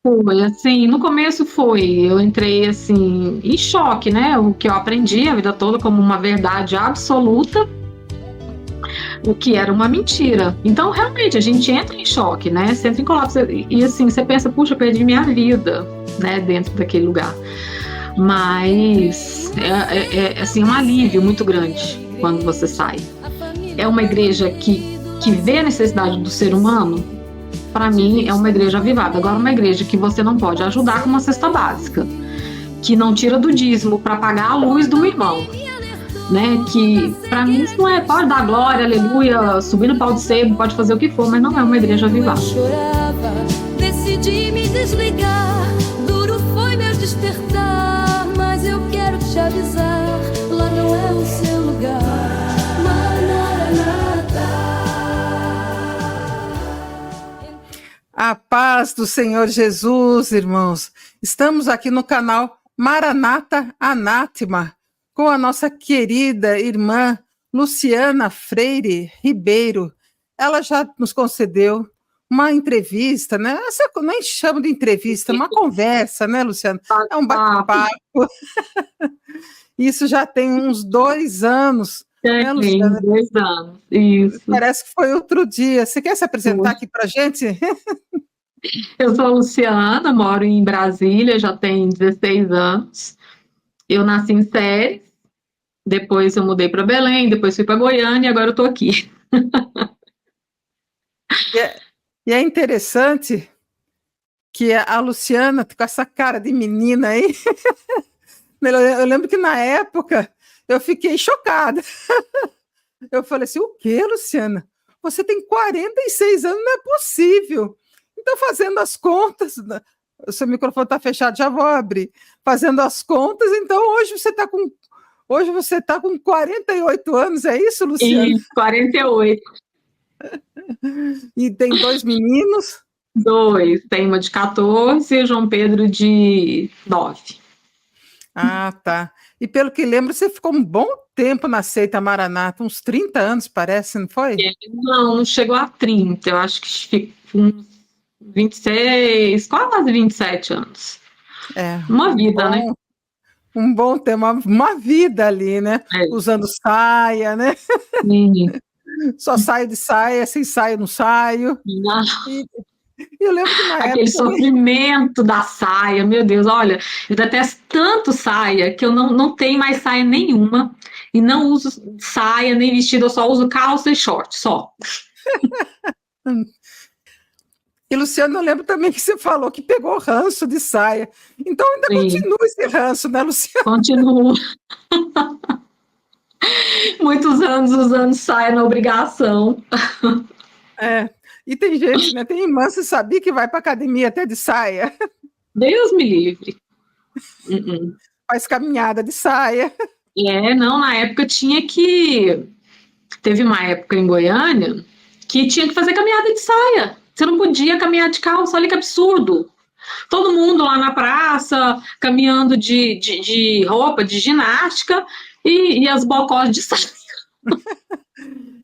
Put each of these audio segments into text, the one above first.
Foi assim, no começo eu entrei assim em choque, né? O que eu aprendi a vida toda como uma verdade absoluta, o que era uma mentira. Então, realmente, a gente entra em choque, né? Você entra em colapso e assim, você pensa, puxa, eu perdi minha vida, né, dentro daquele lugar. Mas assim, um alívio muito grande quando você sai. É uma igreja que vê a necessidade do ser humano. Para mim, é uma igreja avivada. Agora, uma igreja que você não pode ajudar com uma cesta básica, que não tira do dízimo para pagar a luz do irmão, né? Que para mim isso não é, pode dar glória, aleluia, subir no pau de sebo, pode fazer o que for, mas não é uma igreja avivada. Eu chorava, decidi me desligar, duro foi meu despertar, mas eu quero te avisar, lá não é o seu lugar. A paz do Senhor Jesus, irmãos. Estamos aqui no canal Maranata Anátema, com a nossa querida irmã Luciana Freire Ribeiro. Ela já nos concedeu uma entrevista, né? Essa eu nem chamo de entrevista, uma conversa, né, Luciana? É um bate-papo. Isso já tem uns 2 anos. Né, Luciana? 2 anos, isso. Parece que foi outro dia. Você quer se apresentar aqui para a gente? Eu sou a Luciana, moro em Brasília, já tem 16 anos. Eu nasci em Séries, depois eu mudei para Belém, depois fui para Goiânia e agora eu estou aqui. E é interessante que a Luciana, com essa cara de menina aí, eu lembro que na época eu fiquei chocada. Eu falei assim, o quê, Luciana? Você tem 46 anos, não é possível. Então, fazendo as contas, o seu microfone está fechado, já vou abrir. Fazendo as contas, então hoje você tá com 48 anos, é isso, Luciana? Isso, 48. E tem 2 meninos? 2, tem uma de 14 e o João Pedro de 9. Ah, tá. E pelo que lembro, você ficou um bom tempo na seita Maranata, uns 30 anos, parece, não foi? Não chegou a 30, eu acho que uns 26, quase 27 anos. Uma vida, né? Um bom tempo, uma vida ali, né? Usando saia, né? Sim. Só saio de saia, sem saia não saio. Não. E eu lembro que na Aquele época... sofrimento da saia, meu Deus, olha, eu detesto tanto saia que eu não tenho mais saia nenhuma e não uso saia nem vestido, eu só uso calça e short, só. E, Luciano, eu lembro também que você falou que pegou ranço de saia. Então ainda continua esse ranço, né, Luciano? Continua. Muitos anos usando saia na obrigação. E tem gente, né? Tem irmã, você sabia que vai para academia até de saia? Deus me livre. Faz caminhada de saia. Não, na época teve uma época em Goiânia que tinha que fazer caminhada de saia. Você não podia caminhar de calça, olha que absurdo. Todo mundo lá na praça, caminhando de roupa, de ginástica, e as bocós de saia.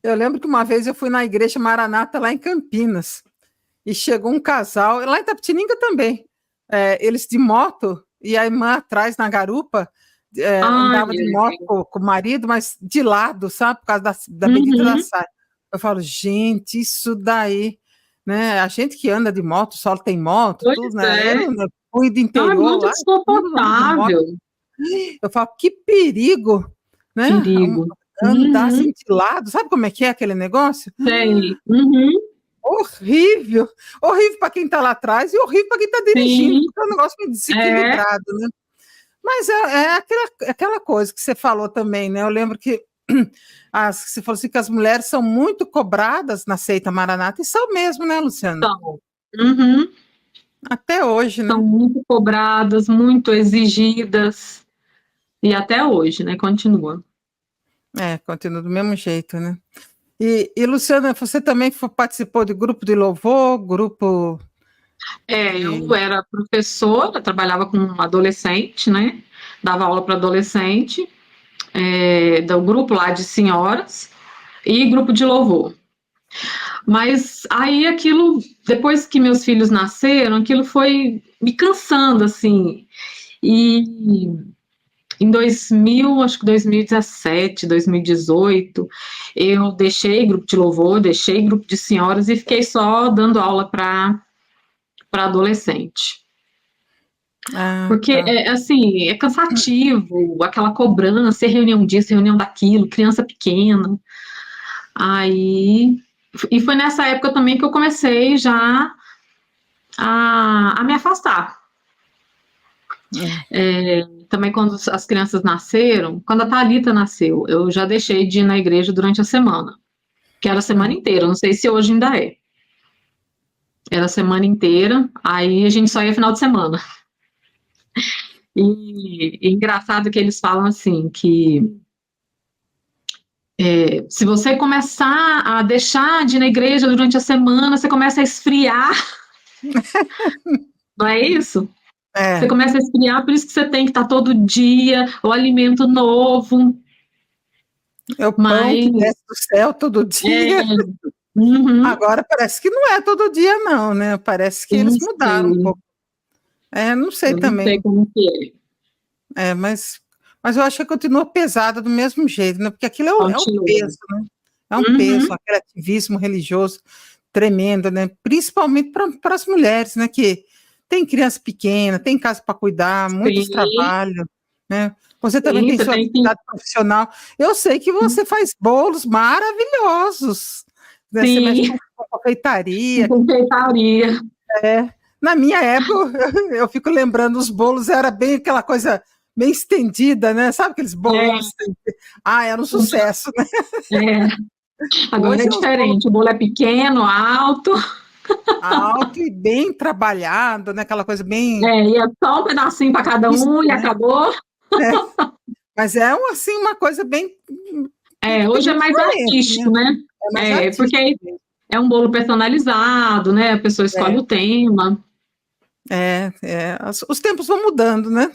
Eu lembro que uma vez eu fui na igreja Maranata, lá em Campinas, e chegou um casal, lá em Itapetininga também, eles de moto, e a irmã atrás na garupa, andava de moto com o marido, mas de lado, sabe, por causa da bendita da saia. Eu falo, gente, isso daí, né, a gente que anda de moto, só tem moto, tudo, né, eu fui do interior, muito desconfortável. Eu falo, que perigo, né? Perigo. Andar assim de lado, sabe como é que é aquele negócio? Sei. Horrível. Horrível para quem está lá atrás e horrível para quem está dirigindo, porque é um negócio meio desequilibrado, né? Mas aquela coisa que você falou também, né? Eu lembro que você falou assim que as mulheres são muito cobradas na seita Maranata, e são mesmo, né, Luciana? São. Até hoje, né? São muito cobradas, muito exigidas, e até hoje, né? Continua. Continua do mesmo jeito, né? E Luciana, você também participou de grupo de louvor, grupo... Eu era professora, trabalhava com adolescente, né? Dava aula para adolescente, do grupo lá de senhoras, e grupo de louvor. Mas aí aquilo, depois que meus filhos nasceram, aquilo foi me cansando, assim. E em 2000, acho que 2017, 2018, eu deixei grupo de louvor, deixei grupo de senhoras e fiquei só dando aula para adolescente. Ah, Porque, tá. assim, é cansativo, aquela cobrança, reunião disso, reunião daquilo, criança pequena. Aí, e foi nessa época também que eu comecei já a me afastar. Também quando as crianças nasceram, quando a Thalita nasceu, eu já deixei de ir na igreja durante a semana, que era a semana inteira, não sei se hoje ainda é. Era a semana inteira, aí a gente só ia final de semana. E engraçado que eles falam assim, que se você começar a deixar de ir na igreja durante a semana, você começa a esfriar, não é isso? Você É, começa a esfriar, por isso que você tem que estar todo dia, o alimento novo, é o pão mas que desce do céu todo dia. é, uhum, Agora parece que não é todo dia, não, né? Parece que não eles mudaram um sei, pouco. Não sei eu não sei também. como que Mas eu acho que continua pesada do mesmo jeito, né? Porque aquilo é um continua. peso, né? É um peso, Uhum, aquele ativismo religioso tremendo, né? Principalmente para as mulheres, né? Que tem criança pequena, tem casa para cuidar, muitos sim, trabalhos, né? Você também sim, tem você sua tem que, atividade profissional. Eu sei que você faz bolos maravilhosos, né? Você mexe sim, com confeitaria. confeitaria, É. Na minha época, eu fico lembrando, os bolos era bem aquela coisa bem estendida, né? Sabe aqueles bolão é, estendido? Ah, era um sucesso, né? é, agora é Hoje é os bolos diferente, o bolo é pequeno, alto, alto e bem trabalhado, né? Aquela coisa bem e é só um pedacinho para cada um artística, e né? acabou. É. Mas é assim uma coisa bem Hoje é mais diferente, artístico, né? né? É mais artístico Porque mesmo. é um bolo personalizado, né? A pessoa escolhe É, o tema. os tempos vão mudando, né?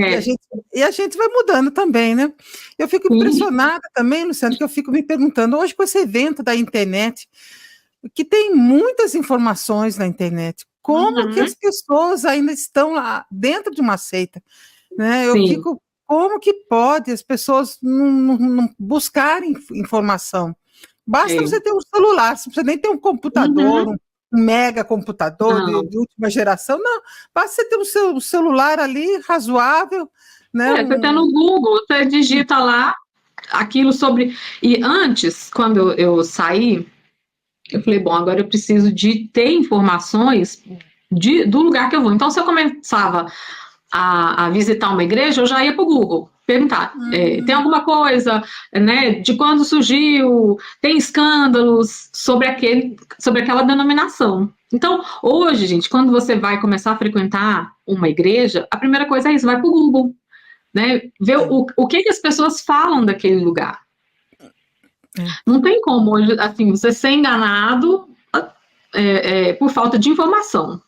E a É, gente, e a gente vai mudando também, né? Eu fico sim. impressionada também, Luciano, que eu fico me perguntando, hoje com esse evento da internet, que tem muitas informações na internet, como que Uhum, as pessoas ainda estão lá dentro de uma seita, né? Eu sim. fico, como que pode as pessoas não buscarem informação? Basta É. você ter um celular, você não precisa nem ter um computador, Uhum, um mega computador não. de última geração, não. Basta você ter um seu celular ali razoável, né? Você tá no Google, você digita lá aquilo sobre. E antes, quando eu saí, eu falei, bom, agora eu preciso de ter informações do lugar que eu vou. Então, se eu começava a visitar uma igreja, eu já ia para o Google perguntar, tem Hum, alguma coisa, né, de quando surgiu, tem escândalos sobre aquela denominação. Então, hoje, gente, quando você vai começar a frequentar uma igreja, a primeira coisa é isso, vai para o Google, né, ver é, o que as pessoas falam daquele lugar. é. Não tem como hoje, assim, você ser enganado por falta de informação.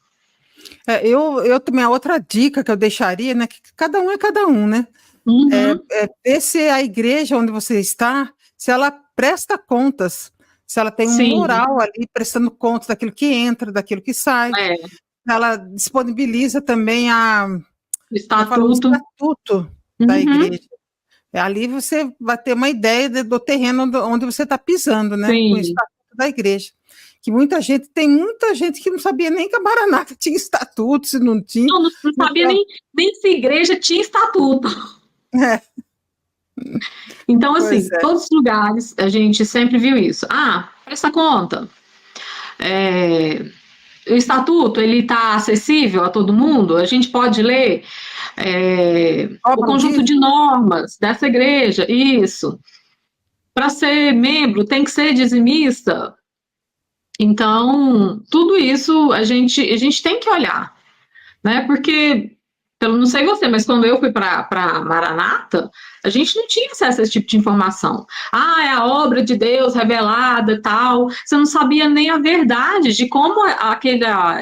Eu também, a outra dica que eu deixaria, né, que cada um é cada um, né? Uhum, Ver se a igreja onde você está, se ela presta contas, se ela tem um sim, moral ali prestando contas daquilo que entra, daquilo que sai, é, ela disponibiliza também o estatuto, estatuto da uhum, igreja. Ali você vai ter uma ideia do terreno onde você está pisando, né? Com o sim. estatuto da igreja. Que tem muita gente que não sabia nem que a Maranata tinha estatuto, se não tinha. Não sabia Então, nem se igreja tinha estatuto. é, Então, pois assim, é. todos os lugares a gente sempre viu isso. Presta conta. O estatuto, ele está acessível a todo mundo? A gente pode ler o Cobram conjunto disso? de normas dessa igreja? Isso. Para ser membro, tem que ser dizimista? Então, tudo isso a gente tem que olhar, né? Porque, pelo não sei você, mas quando eu fui para Maranata, a gente não tinha acesso a esse tipo de informação. É a obra de Deus revelada e tal. Você não sabia nem a verdade de como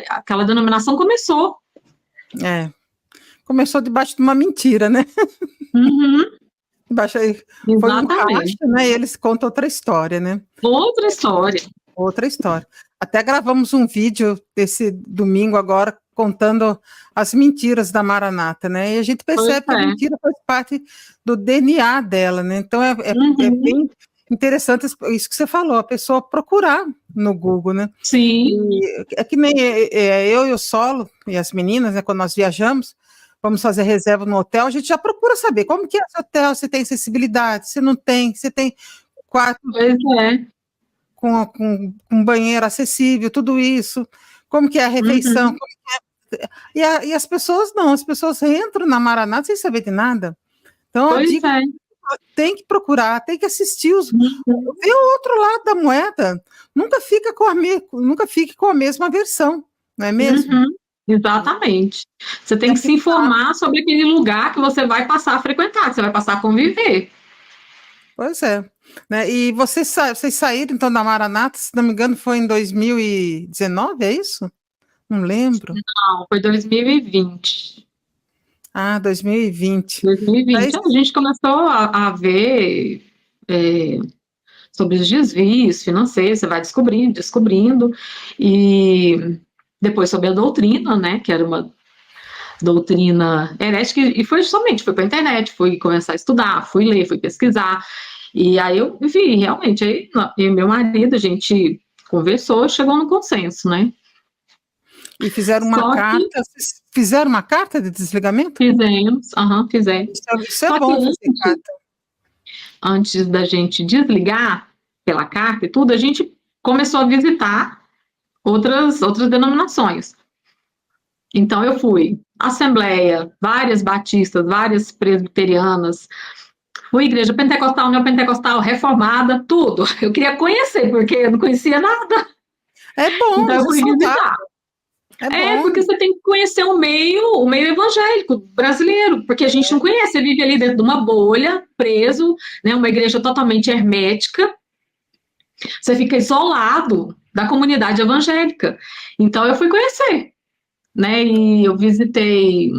aquela denominação começou. É. Começou debaixo de uma mentira, né? Uhum, Debaixo, foi um exatamente. racha, né? E eles contam outra história, né? Outra história. outra história. Até gravamos um vídeo desse domingo agora contando as mentiras da Maranata, né? E a gente percebe que a mentira faz parte do DNA dela, né? Então é bem interessante isso que você falou, a pessoa procurar no Google, né? Sim. E é que nem eu e o Solo e as meninas, né? Quando nós viajamos, vamos fazer reserva no hotel, a gente já procura saber como que é esse hotel, se tem acessibilidade, se não tem, se tem quarto com banheiro acessível, tudo isso, como que é a refeição, e as pessoas não, as pessoas entram na Maranata sem saber de nada. Então, a dica tem que procurar, tem que assistir ver o outro lado da moeda. Nunca fique com a mesma versão, não é mesmo? Exatamente. Você tem que se informar sobre aquele lugar que você vai passar a frequentar, que você vai passar a conviver. Pois é. Né? E vocês saíram, então, da Maranata, se não me engano, foi em 2019, é isso? Não lembro. Não, foi 2020. 2020. 2020. A gente começou a ver sobre os desvios financeiros, você vai descobrindo, e depois sobre a doutrina, né, que era uma doutrina herética, e fui para a internet, fui começar a estudar, fui ler, fui pesquisar, e aí eu vi, realmente, aí eu e meu marido, a gente conversou, chegou no consenso, né? E fizeram uma carta, fizeram uma carta de desligamento? Fizemos. Isso é bom fazer carta. Antes da gente desligar pela carta e tudo, a gente começou a visitar outras denominações. Então eu fui Assembleia, várias batistas, várias presbiterianas, fui igreja pentecostal, neopentecostal, reformada, tudo. Eu queria conhecer, porque eu não conhecia nada. É bom, então eu fui visitar. Porque você tem que conhecer o meio evangélico brasileiro, porque a gente não conhece, você vive ali dentro de uma bolha, preso, né, uma igreja totalmente hermética, você fica isolado da comunidade evangélica. Então eu fui conhecer, né, e eu visitei,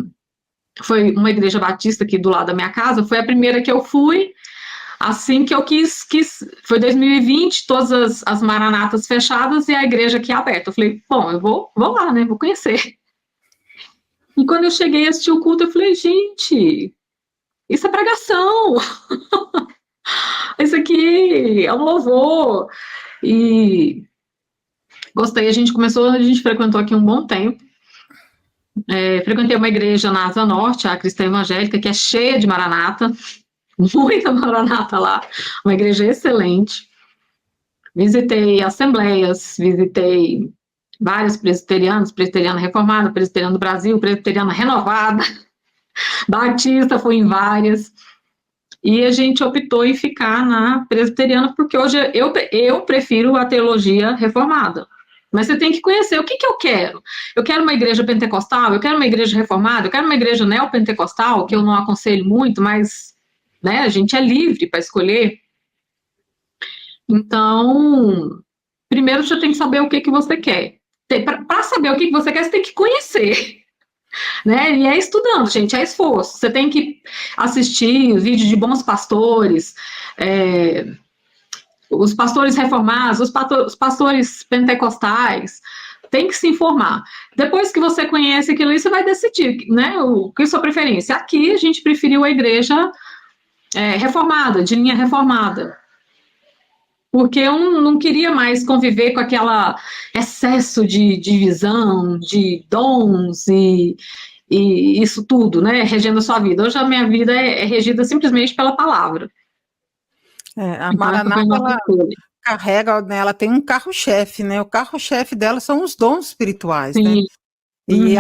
foi uma igreja batista aqui do lado da minha casa, foi a primeira que eu fui, assim que eu quis foi 2020, todas as maranatas fechadas e a igreja aqui aberta. Eu falei, bom, eu vou lá, né, vou conhecer. E quando eu cheguei a assistir o culto, eu falei, gente, isso é pregação. Isso aqui é um louvor. E gostei, a gente frequentou aqui um bom tempo. Frequentei uma igreja na Asa Norte, a Cristã Evangélica, que é cheia de maranata. Muita maranata lá, uma igreja excelente. Visitei assembleias, visitei vários presbiterianos, presbiteriana reformada, presbiteriana do Brasil, presbiteriana renovada, batista, fui em várias. E a gente optou em ficar na presbiteriana, porque hoje eu prefiro a teologia reformada. Mas você tem que conhecer o que eu quero. Eu quero uma igreja pentecostal, eu quero uma igreja reformada, eu quero uma igreja neopentecostal, que eu não aconselho muito, mas né, a gente é livre para escolher. Então, primeiro você tem que saber o que você quer. Para saber o que você quer, você tem que conhecer. Né? E é estudando, gente, é esforço. Você tem que assistir vídeos de bons pastores, os pastores reformados, os pastores pentecostais. Tem que se informar. Depois que você conhece aquilo aí, você vai decidir, né? O que é a sua preferência. Aqui a gente preferiu a igreja reformada, de linha reformada. Porque eu não queria mais conviver com aquele excesso de divisão, de dons e isso tudo, né, regendo a sua vida. Hoje a minha vida é regida simplesmente pela palavra. A Maranata, ela carrega, né, ela tem um carro-chefe, né, o carro-chefe dela são os dons espirituais, né, e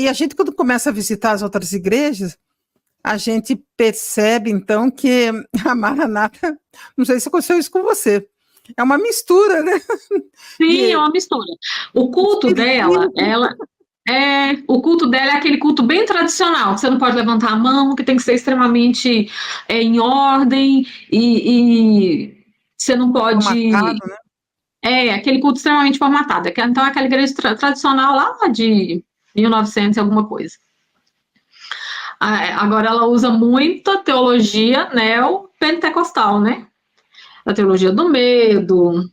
a gente, quando começa a visitar as outras igrejas, a gente percebe, então, que a Maranata, não sei se aconteceu isso com você, é uma mistura, né? Sim, é uma mistura. O culto dela, o culto dela é aquele culto bem tradicional, que você não pode levantar a mão, que tem que ser extremamente em ordem, e você não pode... Formatado, né? Aquele culto extremamente formatado. Então, aquela igreja tradicional lá de 1900 e alguma coisa. Agora ela usa muita teologia neopentecostal, né? A teologia do medo,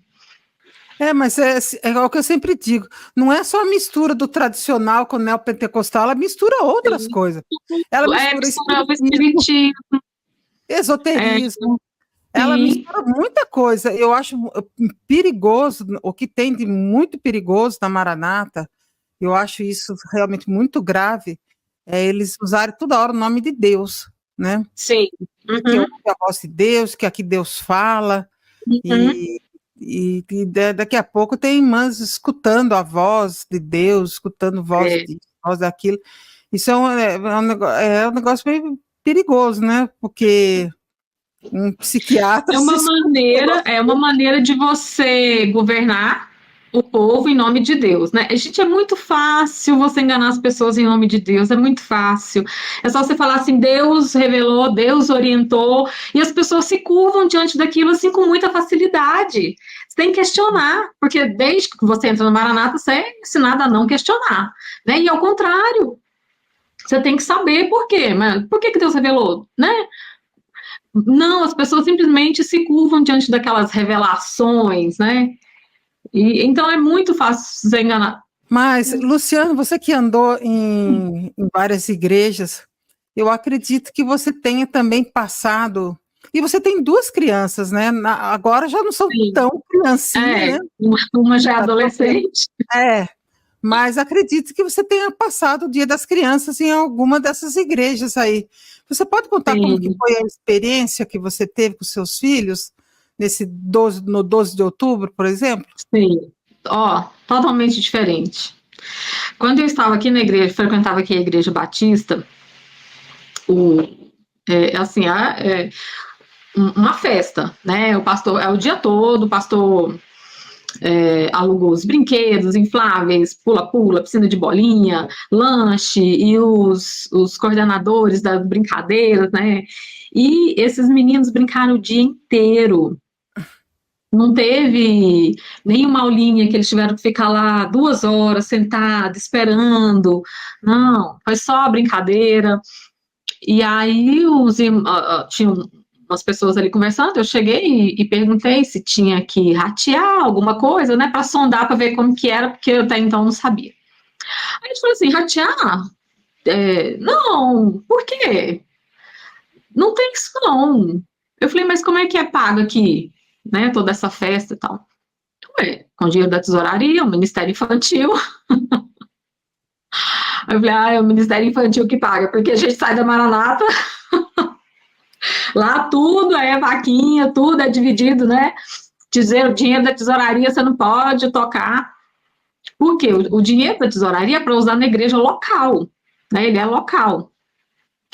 Mas é o que eu sempre digo, não é só a mistura do tradicional com o neopentecostal, ela mistura outras Sim. coisa. Ela mistura Mistura o espiritismo, espiritismo, é, esoterismo, ela sim, mistura muita coisa. Eu acho perigoso, o que tem de muito perigoso na Maranata, eu acho isso realmente muito grave, é eles usarem toda hora o nome de Deus, né? sim. Que Uhum, ouve a voz de Deus, que aqui Deus fala, uhum. daqui a pouco tem irmãs escutando a voz de Deus, escutando voz É. disso, voz daquilo. Isso é um negócio meio perigoso, né? Porque um psiquiatra se escuta um negócio É uma desse. maneira de você governar o povo em nome de Deus, né? Gente, é muito fácil você enganar as pessoas em nome de Deus, é muito fácil. É só você falar assim, Deus revelou, Deus orientou, e as pessoas se curvam diante daquilo assim com muita facilidade. Você tem que questionar, porque desde que você entra no Maranata, você é ensinado a não questionar, né? E ao contrário, você tem que saber por quê, mas por que Deus revelou, né? Não, as pessoas simplesmente se curvam diante daquelas revelações, né? E então é muito fácil se enganar. Mas, Luciano, você que andou em várias igrejas, eu acredito que você tenha também passado. E você tem duas crianças, né? Agora já não são Sim. tão criancinha, né? Uma já é Já tão adolescente. É, mas acredito que você tenha passado o Dia das Crianças em alguma dessas igrejas aí. Você pode contar como que Sim, foi a experiência que você teve com seus filhos no 12 de outubro, por exemplo? sim. Ó, totalmente diferente. Quando eu estava aqui na igreja, frequentava aqui a igreja batista, o, assim, uma festa, né? O pastor, é o dia todo, o pastor alugou os brinquedos infláveis, pula-pula, piscina de bolinha, lanche e os coordenadores das brincadeiras, né? E esses meninos brincaram o dia inteiro. Não teve nenhuma aulinha que eles tiveram que ficar lá 2 horas sentados, esperando. Não, foi só brincadeira. E aí tinham umas pessoas ali conversando, eu cheguei e perguntei se tinha que ratear alguma coisa, né, para sondar, para ver como que era, porque eu até então não sabia. Aí ele falou assim, ratear? Não, por quê? Não tem isso não. Eu falei, mas como é que é pago aqui, né, toda essa festa e tal? Ué, com dinheiro da tesouraria, o Ministério Infantil. Aí eu falei, é o Ministério Infantil que paga, porque a gente sai da Maranata, lá tudo é vaquinha, tudo é dividido, né? Dizer o dinheiro da tesouraria você não pode tocar. Por quê? O dinheiro da tesouraria é para usar na igreja local, né? Ele é local.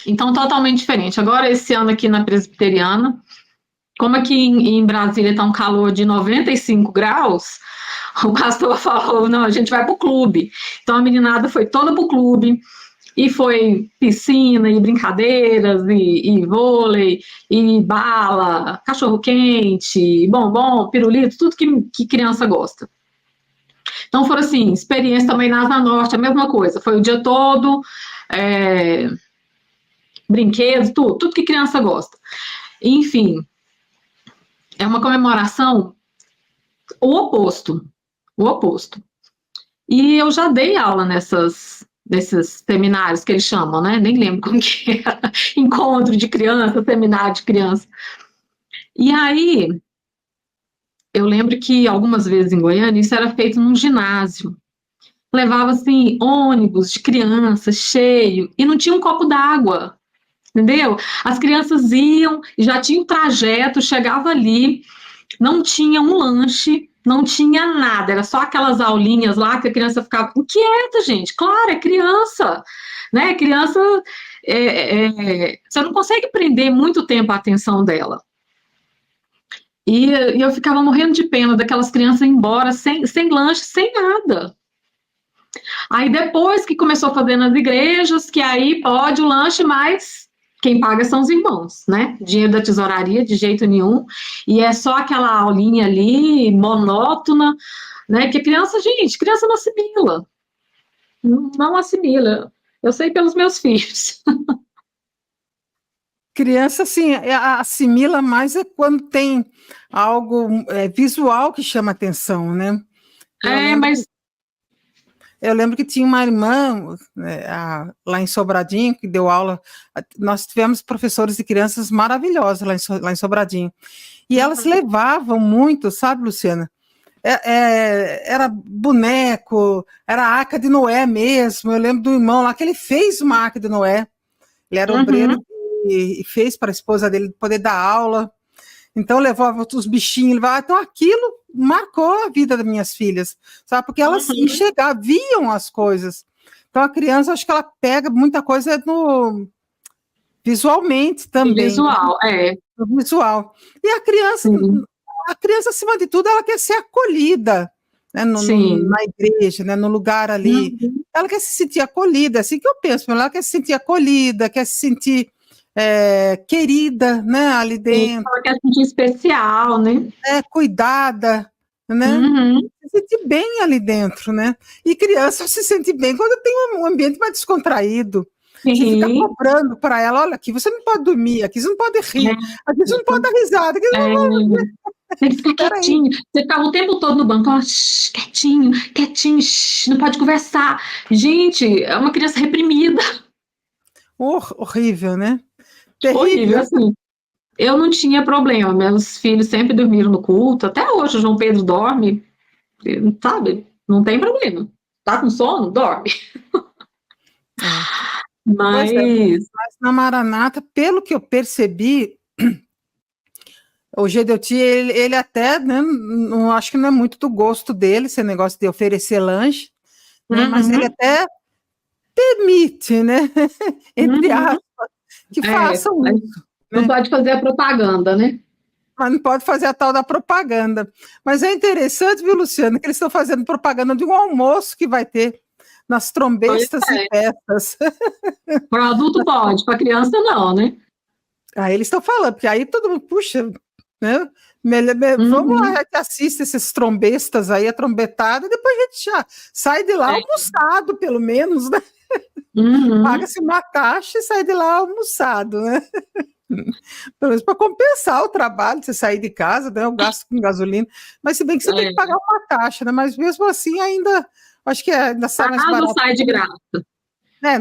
Então, totalmente diferente. Agora, esse ano aqui na Presbiteriana, como aqui em Brasília está um calor de 95 graus, o pastor falou, não, a gente vai para o clube. Então, a meninada foi toda para o clube, e foi piscina, e brincadeiras, e vôlei, e bala, cachorro-quente, bombom, pirulito, tudo que criança gosta. Então, foram assim, experiência também na Asa Norte, a mesma coisa. Foi o dia todo, é, brinquedos, tudo que criança gosta. Enfim, é uma comemoração o oposto, o oposto. E eu já dei aula nesses seminários que eles chamam, né? Nem lembro como que era. Encontro de criança, seminário de criança. E aí, eu lembro que algumas vezes em Goiânia isso era feito num ginásio. Levava assim ônibus de crianças cheio e não tinha um copo d'água, entendeu? As crianças iam, já tinha o trajeto, chegava ali, não tinha um lanche, não tinha nada, era só aquelas aulinhas lá que a criança ficava inquieta, gente. Claro, é criança, né? Criança, você não consegue prender muito tempo a atenção dela. E eu ficava morrendo de pena daquelas crianças ir embora sem lanche, sem nada. Aí depois que começou a fazer nas igrejas, que aí pode o lanche, mas quem paga são os irmãos, né? Dinheiro da tesouraria de jeito nenhum. E é só aquela aulinha ali, monótona, né? Que criança, gente, criança não assimila. Não assimila. Eu sei pelos meus filhos. criança, assim, assimila mais é quando tem algo visual que chama atenção, né? Eu lembro Mas Eu lembro que tinha uma irmã lá em Sobradinho, que deu aula. Nós tivemos professores de crianças maravilhosos lá em Sobradinho. E elas levavam muito, sabe, Luciana? Era boneco, era a Arca de Noé mesmo. Eu lembro do irmão lá que ele fez uma Arca de Noé. Ele era obreiro e fez para a esposa dele poder dar aula. Então levava os bichinhos, então aquilo marcou a vida das minhas filhas, sabe? Porque elas enxergavam, viam as coisas. Então a criança, acho que ela pega muita coisa visualmente também. Visual, No visual. E a criança, acima de tudo, ela quer ser acolhida, né, na igreja, né, no lugar ali. Ela quer se sentir acolhida, é assim que eu penso, ela quer se sentir acolhida, quer se sentir querida, né, ali dentro. Ela quer se sentir especial, né? Cuidada, né? Se sentir bem ali dentro, né? E criança se sente bem quando tem um ambiente mais descontraído. Você fica cobrando para ela, olha, aqui você não pode dormir, aqui você não pode rir, aqui você não pode dar risada. Aqui tem que ficar quietinho. Você ficava o tempo todo no banco, ó, quietinho, não pode conversar. Gente, é uma criança reprimida. Horrível, né? Terrível. Horrível, assim. Eu não tinha problema, meus filhos sempre dormiram no culto, até hoje o João Pedro dorme, sabe? Não tem problema. Tá com sono? Dorme. Mas na Maranata, pelo que eu percebi, o Gedeuti, ele até, né, não acho que não é muito do gosto dele, esse negócio de oferecer lanche, né, mas ele até permite, né, entre aspas, que façam isso. Não pode fazer a propaganda, né? Mas não pode fazer a tal da propaganda. Mas é interessante, viu, Luciana, que eles estão fazendo propaganda de um almoço que vai ter nas trombestas e festas. Para adulto pode, para criança não, né? Aí eles estão falando, porque aí todo mundo, puxa, né? Vamos lá, a gente assiste esses trombestas aí, a trombetada, e depois a gente já sai de lá almoçado, pelo menos, né? Paga-se uma taxa e sai de lá almoçado, né? Pelo menos para compensar o trabalho, você sair de casa, né, o gasto com gasolina, mas se bem que você tem que pagar uma taxa, né? Mas mesmo assim ainda, acho que ainda sai mais barato. Nada sai de graça.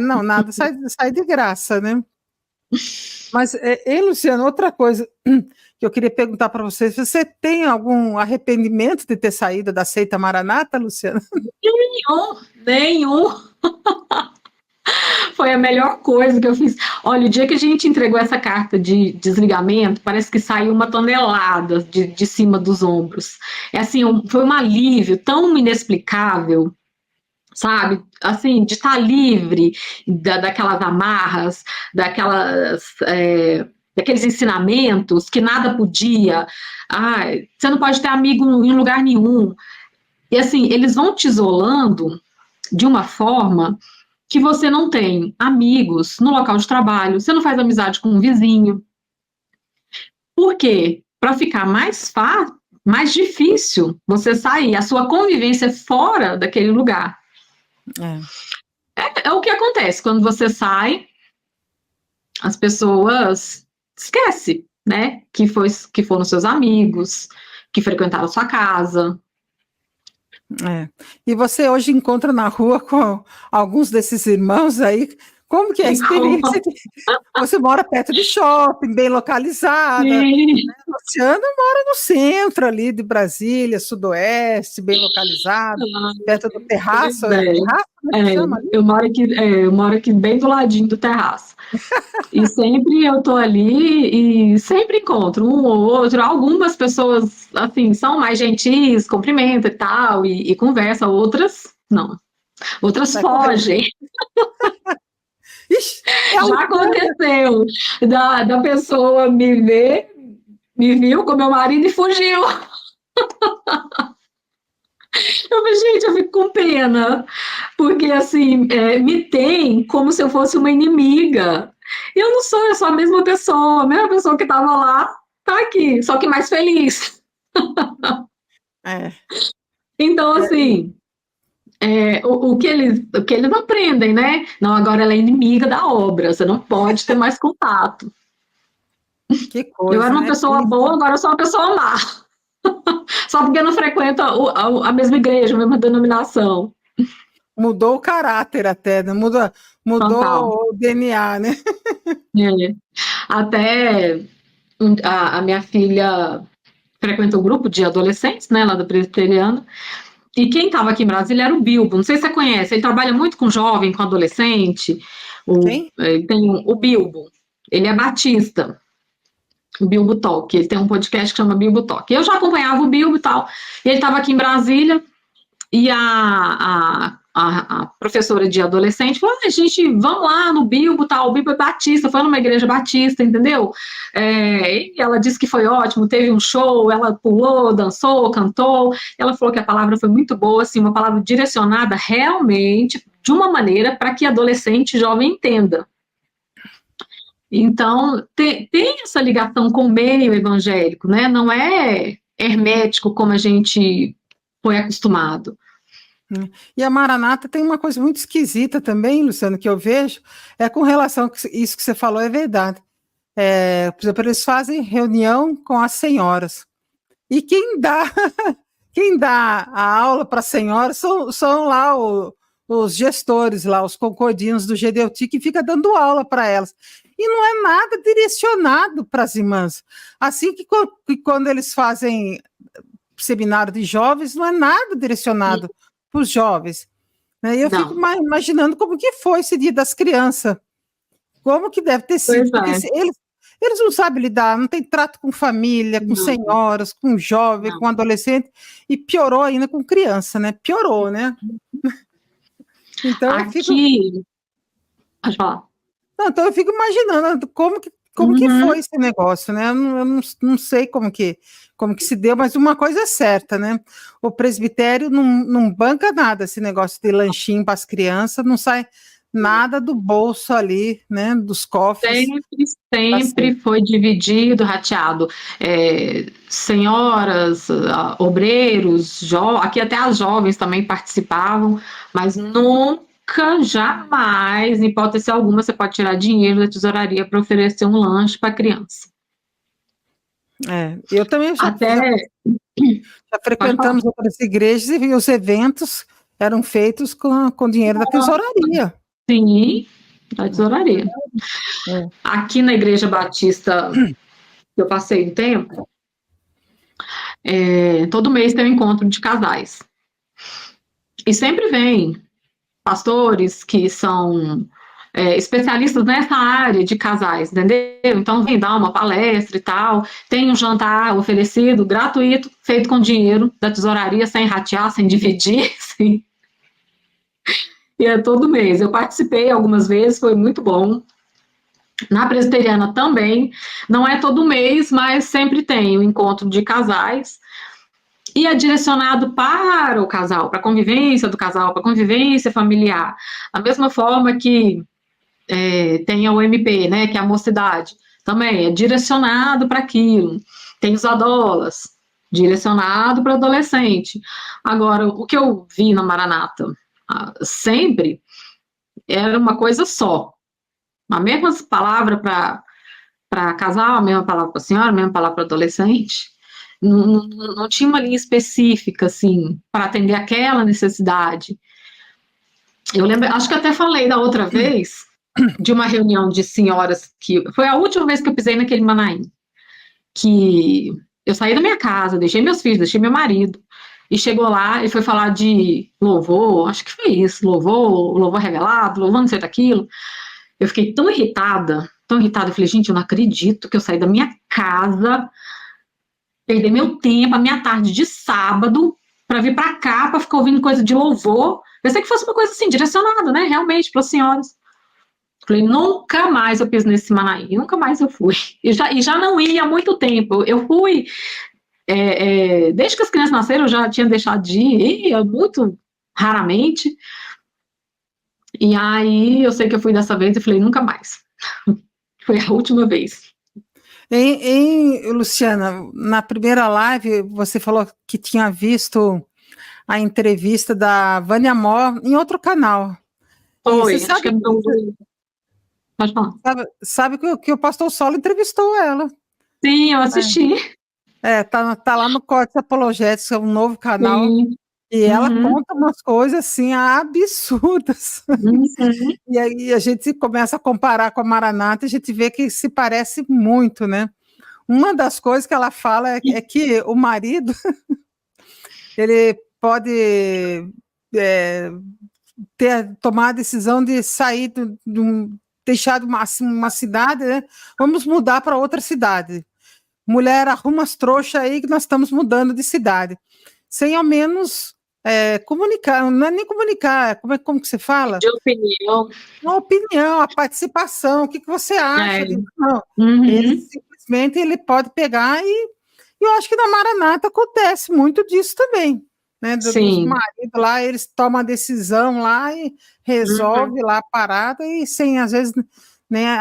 Não, nada sai de graça, né? Mas, Luciano, outra coisa que eu queria perguntar para você tem algum arrependimento de ter saído da seita Maranata, Luciano? Nenhum. Foi a melhor coisa que eu fiz. Olha, o dia que a gente entregou essa carta de desligamento, parece que saiu uma tonelada de cima dos ombros. Assim, foi um alívio tão inexplicável, sabe? Assim, de estar livre daquelas amarras, daqueles ensinamentos que nada podia. Você não pode ter amigo em lugar nenhum. E assim, eles vão te isolando de uma forma que você não tem amigos no local de trabalho, você não faz amizade com um vizinho. Por quê? Para ficar mais difícil você sair, a sua convivência fora daquele lugar. É o que acontece quando você sai, as pessoas esquecem, né? Que foram seus amigos, que frequentaram sua casa. E você hoje encontra na rua com alguns desses irmãos aí, como que é a experiência? Você mora perto de shopping, bem localizada, né? Luciana mora no centro ali de Brasília, sudoeste, bem localizado, perto do terraço. Eu moro aqui bem do ladinho do terraço. E sempre eu tô ali e sempre encontro um ou outro. Algumas pessoas, assim, são mais gentis, cumprimentam e tal, e conversa. Outras, não. Outras fogem. Já aconteceu da pessoa me viu com meu marido e fugiu. Eu fico com pena, porque assim, me tem como se eu fosse uma inimiga. Eu não sou, eu sou a mesma pessoa que estava lá, tá aqui, só que mais feliz. Então, assim, o que eles aprendem, né? Não, agora ela é inimiga da obra, você não pode ter mais contato. Que coisa, Eu era uma né? pessoa boa, agora eu sou uma pessoa má. Só porque não frequenta a mesma igreja, a mesma denominação. Mudou o caráter até, né? Total. Mudou o DNA, né? É. Até a minha filha frequenta um grupo de adolescentes, né, lá da presbiteriana, e quem estava aqui em Brasília era o Bilbo, não sei se você conhece, ele trabalha muito com jovem, com adolescente, Quem? tem o Bilbo, ele é batista, o Bilbo Talk, ele tem um podcast que chama Bilbo Talk. Eu já acompanhava o Bilbo e tal, e ele estava aqui em Brasília, e a professora de adolescente falou: gente, vamos lá no Bilbo, tal. O Bilbo é batista, foi numa igreja batista, entendeu? E ela disse que foi ótimo, teve um show, ela pulou, dançou, cantou. Ela falou que a palavra foi muito boa, assim, uma palavra direcionada realmente de uma maneira para que adolescente e jovem entenda. Então, tem essa ligação com o meio evangélico, né? Não é hermético como a gente foi acostumado. E a Maranata tem uma coisa muito esquisita também, Luciano, que eu vejo, é com relação a isso que você falou, é verdade. Por exemplo, eles fazem reunião com as senhoras. E quem dá, quem dá a aula para as senhoras são lá os gestores, lá, os concordinos do GDUT, que fica dando aula para elas. E não é nada direcionado para as irmãs. Assim que quando eles fazem seminário de jovens, não é nada direcionado para os jovens. Né? E eu fico imaginando como que foi esse dia das crianças. Como que deve ter sido. Porque eles não sabem lidar, não tem trato com família, com senhoras, com jovem, com adolescente, e piorou ainda com criança, né? Piorou, né? Então Pode falar. Então eu fico imaginando como que foi esse negócio, né? Eu não sei como que se deu, mas uma coisa é certa, né? O presbitério não banca nada esse negócio de lanchinho para as crianças, não sai nada do bolso ali, né? Dos cofres. Sempre foi dividido, rateado. Senhoras, obreiros, aqui até as jovens também participavam, mas nunca, jamais, em hipótese alguma, você pode tirar dinheiro da tesouraria para oferecer um lanche para a criança. Eu também já frequentamos outras igrejas e os eventos eram feitos com dinheiro da tesouraria. Sim, da tesouraria. Aqui na Igreja Batista, eu passei um tempo, todo mês tem um encontro de casais. E sempre vem pastores que são especialistas nessa área de casais, entendeu? Então vem dar uma palestra e tal, tem um jantar oferecido, gratuito, feito com dinheiro da tesouraria, sem ratear, sem dividir, assim. E é todo mês. Eu participei algumas vezes, foi muito bom. Na presbiteriana também, não é todo mês, mas sempre tem o encontro de casais. E é direcionado para o casal, para a convivência do casal, para a convivência familiar. Da mesma forma que tem a UMP, né, que é a mocidade, também é direcionado para aquilo. Tem os adolas, direcionado para adolescente. Agora, o que eu vi na Maranata sempre era uma coisa só. A mesma palavra para casal, a mesma palavra para senhora, a mesma palavra para adolescente. Não tinha uma linha específica, assim, para atender aquela necessidade. Eu lembro, acho que até falei da outra vez, de uma reunião de senhoras, que foi a última vez que eu pisei naquele Manaim, que eu saí da minha casa, deixei meus filhos, deixei meu marido, e chegou lá e foi falar de louvor, acho que foi isso, louvor revelado, louvor não sei daquilo. Eu fiquei tão irritada, eu falei, gente, eu não acredito que eu saí da minha casa, perder meu tempo, a minha tarde de sábado, para vir para cá, para ficar ouvindo coisa de louvor. Eu sei que fosse uma coisa assim, direcionada, né, realmente, para as senhoras. Falei, nunca mais eu piso nesse Manaim, nunca mais eu fui. E já não ia há muito tempo. Eu fui, desde que as crianças nasceram, eu já tinha deixado de ir, muito raramente. E aí, eu sei que eu fui dessa vez e falei, nunca mais. Foi a última vez. Luciana, na primeira live, você falou que tinha visto a entrevista da Vânia Mó em outro canal. Foi, acho que é do... Pode falar. Sabe que o pastor Solo entrevistou ela. Sim, eu assisti. Tá lá no Cortes Apologéticos, é um novo canal, Sim. e ela Uhum. conta umas coisas assim absurdas. Uhum. E aí a gente começa a comparar com a Maranata, e a gente vê que se parece muito, né? Uma das coisas que ela fala é que o marido ele pode tomar a decisão de sair deixar assim, uma cidade, né? Vamos mudar para outra cidade. Mulher, arruma as trouxas aí que nós estamos mudando de cidade. Sem ao menos comunicar, não é nem comunicar, como que você fala? De opinião. Uma opinião, a participação, o que você acha? É. Não, ele Uhum. simplesmente ele pode pegar e eu acho que na Maranata acontece muito disso também, né? Dos Sim. maridos lá, eles tomam a decisão lá e Uhum. resolve lá a parada e sem, às vezes, né,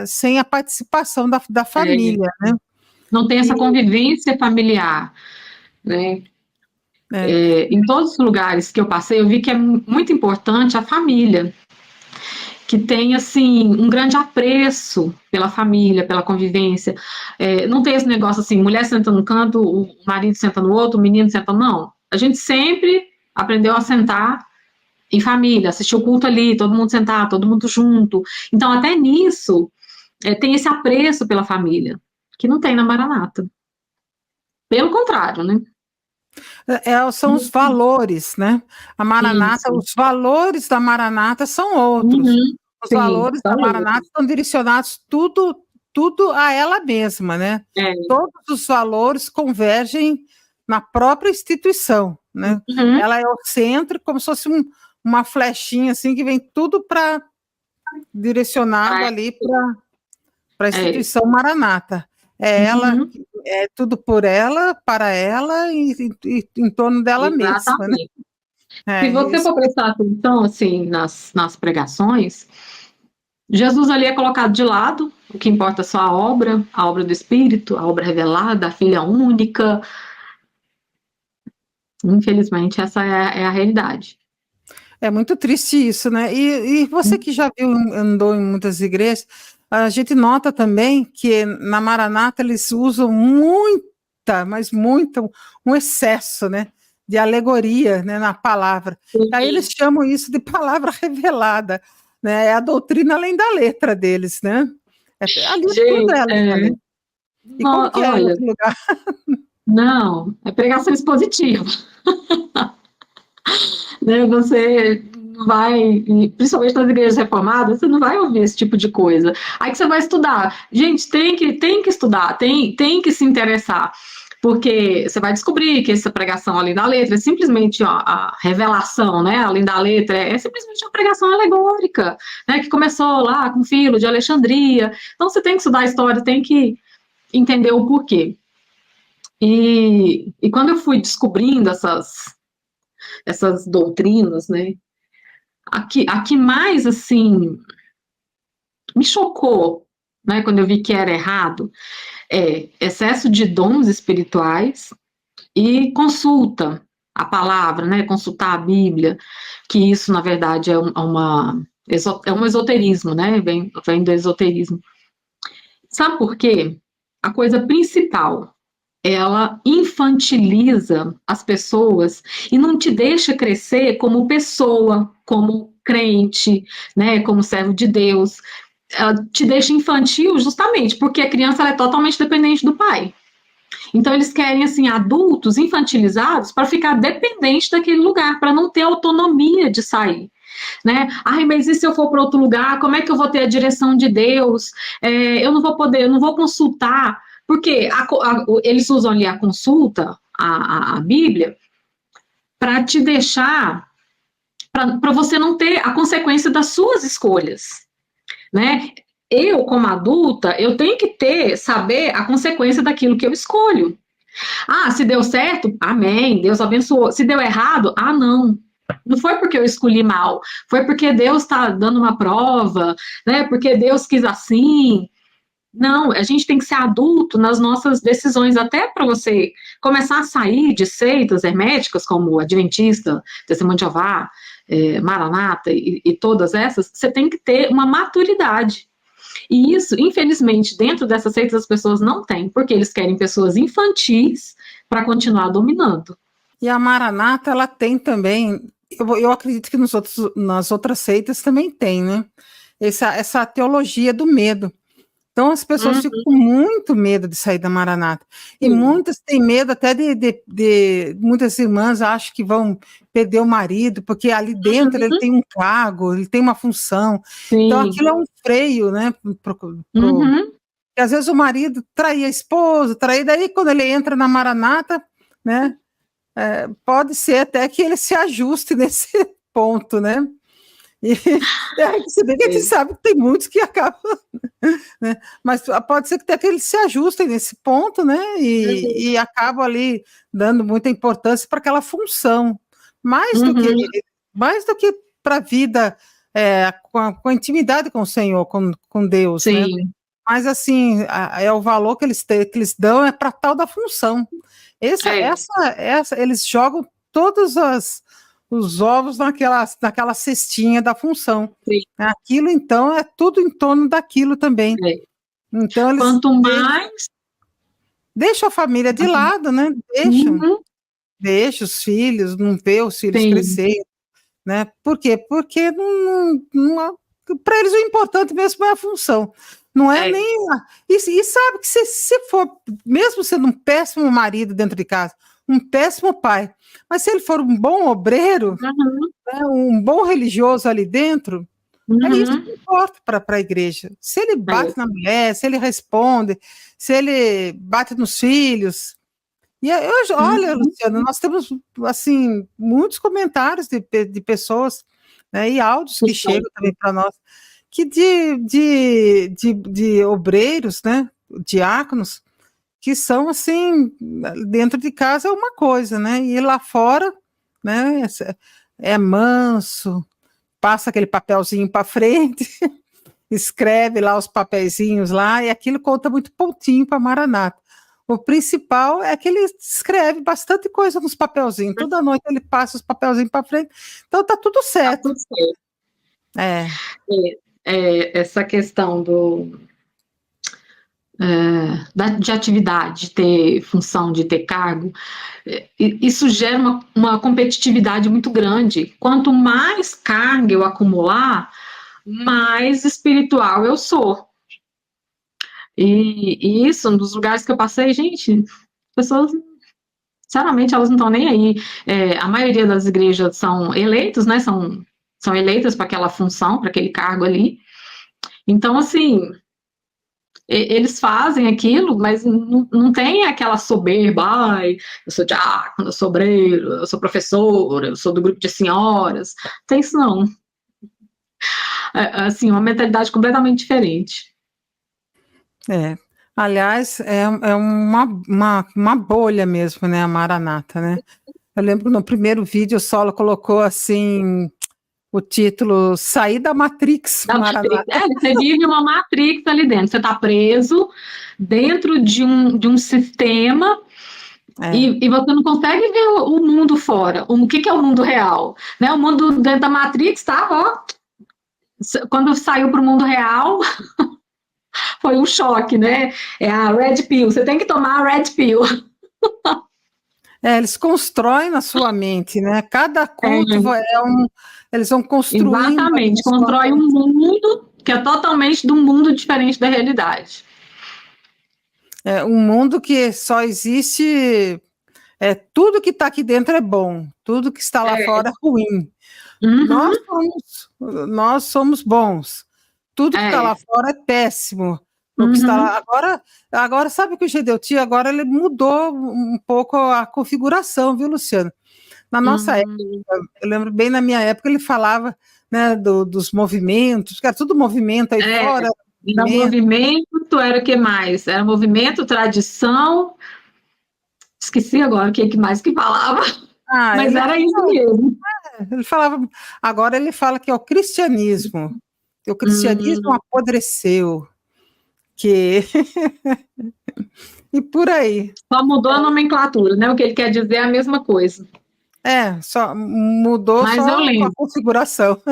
sem a participação da É. família, né? Não tem E, essa convivência familiar, né? é, Em todos os lugares que eu passei, eu vi que é muito importante a família, que tem assim um grande apreço pela família, pela convivência. Não tem esse negócio assim, mulher senta num canto, o marido senta no outro, o menino senta, não. A gente sempre aprendeu a sentar em família, assistir o culto ali, todo mundo sentar, todo mundo junto. Então, até nisso, tem esse apreço pela família, que não tem na Maranata. Pelo contrário, né? são os valores, né? A Maranata, Isso. os valores da Maranata são outros. Uhum. Os Sim, valores da são Maranata outros. estão direcionados tudo a ela mesma, né? É. Todos os valores convergem na própria instituição, né? Uhum. Ela é o centro, como se fosse uma flechinha assim que vem tudo para direcionado Ah, ali para a é. instituição Maranata. É ela, Uhum. é tudo por ela, para ela e em torno dela mesma, né? Exatamente. Se você Isso for prestar atenção, assim, nas pregações, Jesus ali é colocado de lado, o que importa é só a obra do Espírito, a obra revelada, a filha única. Infelizmente, essa é a realidade. é muito triste isso, né? E você que já viu, andou em muitas igrejas, a gente nota também que na Maranata eles usam muita, mas muita, um excesso, né? De alegoria, né, na palavra. Aí eles Sim. chamam isso de palavra revelada, né? É a doutrina além da letra deles, né? Ali tudo Gente, é a letra, né? E como que é em olha, outro lugar? não, é pregação expositiva, né? Você não vai, principalmente nas igrejas reformadas, você não vai ouvir esse tipo de coisa. Aí que você vai estudar. Gente, tem que estudar, tem que se interessar. Porque você vai descobrir que essa pregação além da letra é simplesmente a revelação, né? Além da letra, é simplesmente uma pregação alegórica, né? Que começou lá com o Filo de Alexandria. Então você tem que estudar a história, tem que entender o porquê. E quando eu fui descobrindo essas doutrinas, né? A que mais, assim, me chocou, né? Quando eu vi que era errado, excesso de dons espirituais e consulta a palavra, né? Consultar a Bíblia, que isso, na verdade, é um esoterismo, né? Vem do esoterismo. Sabe por quê? A coisa principal, ela infantiliza as pessoas e não te deixa crescer como pessoa, como crente, né, como servo de Deus. Ela te deixa infantil justamente porque a criança ela é totalmente dependente do pai. Então eles querem assim adultos infantilizados para ficar dependente daquele lugar, para não ter autonomia de sair. Né? Ai, mas e se eu for para outro lugar, como é que eu vou ter a direção de Deus? Eu não vou poder, eu não vou consultar, porque eles usam ali a consulta, a Bíblia, para te deixar, para você não ter a consequência das suas escolhas, né? Eu, como adulta, eu tenho que saber a consequência daquilo que eu escolho. Ah, se deu certo, amém, Deus abençoou. Se deu errado, não. Não foi porque eu escolhi mal, foi porque Deus está dando uma prova, né? Porque Deus quis assim. Não, a gente tem que ser adulto nas nossas decisões, até para você começar a sair de seitas herméticas, como Adventista, Testemunho de Jeová, Maranata e todas essas, você tem que ter uma maturidade. E isso, infelizmente, dentro dessas seitas as pessoas não têm, porque eles querem pessoas infantis para continuar dominando. E a Maranata, ela tem também, eu acredito que nas outras seitas também tem, né? Essa teologia do medo. Então as pessoas ficam com muito medo de sair da Maranata. E muitas têm medo até muitas irmãs acham que vão perder o marido, porque ali dentro ele tem um cargo, ele tem uma função. Sim. Então aquilo é um freio, né? Porque às vezes o marido traía a esposa, daí quando ele entra na Maranata, né? Pode ser até que ele se ajuste nesse ponto, né? E se bem que a gente sabe que tem muitos que acabam, né? Mas pode ser que até que eles se ajustem nesse ponto, né? E acabam ali dando muita importância para aquela função, mais do que para a vida com a intimidade com o Senhor, com Deus, Sim. né? Mas assim, é o valor que eles dão é para tal da função. Eles jogam todos os ovos naquela cestinha da função. Sim. Aquilo, então, é tudo em torno daquilo também. Então, eles quanto mais... Deixam a família de lado, né? Deixa os filhos, não vê os filhos crescer, né? Por quê? Porque para eles o importante mesmo é a função. Não é nem... E sabe que se for, mesmo sendo um péssimo marido dentro de casa, um péssimo pai, mas se ele for um bom obreiro, né, um bom religioso ali dentro, é isso que importa para a igreja. Se ele bate na mulher, se ele responde, se ele bate nos filhos. E olha, Luciana, nós temos assim muitos comentários de pessoas, né, e áudios que chegam também para nós, que de obreiros, né, diáconos, que são assim, dentro de casa é uma coisa, né? E lá fora, né, é manso, passa aquele papelzinho para frente, escreve lá os papeizinhos lá, e aquilo conta muito pontinho para Maranata. O principal é que ele escreve bastante coisa nos papelzinhos. Toda noite ele passa os papelzinhos para frente, então tá tudo certo. Tá tudo certo. Essa questão de atividade, de ter função, de ter cargo, isso gera uma competitividade muito grande. Quanto mais carga eu acumular, mais espiritual eu sou. E isso, um dos lugares que eu passei, gente, pessoas, sinceramente, elas não estão nem aí. A maioria das igrejas são eleitos, né? São eleitas para aquela função, para aquele cargo ali. Então, assim, eles fazem aquilo, mas não tem aquela soberba, ai, eu sou diácono, eu sou obreiro, eu sou professora, eu sou do grupo de senhoras. Não tem isso, não. Assim, uma mentalidade completamente diferente. Aliás, é uma bolha mesmo, né, a Maranata, né? Eu lembro que no primeiro vídeo o Solo colocou assim o título Sair da Matrix, Maranata. Você vive uma Matrix ali dentro, você está preso dentro de um sistema e você não consegue ver o mundo fora. O que é o mundo real? Né? O mundo dentro da Matrix tá, quando saiu para o mundo real... Foi um choque, né? É a Red Pill, você tem que tomar a Red Pill. Eles constroem na sua mente, né? Cada culto eles vão construindo. Exatamente, constrói um mundo que é totalmente de um mundo diferente da realidade. Um mundo que só existe... tudo que está aqui dentro é bom, tudo que está lá fora é ruim. Nós somos bons. Tudo que está lá fora é péssimo. O que está lá agora, sabe que o Gedeuti agora ele mudou um pouco a configuração, viu, Luciano? Na nossa época, eu lembro bem na minha época, ele falava, né, dos movimentos, que era tudo movimento aí fora. Movimento era o que mais? Era movimento, tradição. Esqueci agora o que mais que falava. Mas era isso mesmo. Ele falava, agora ele fala que é o cristianismo. O cristianismo apodreceu, e por aí. Só mudou a nomenclatura, né? O que ele quer dizer é a mesma coisa. Só mudou. Mas só a configuração.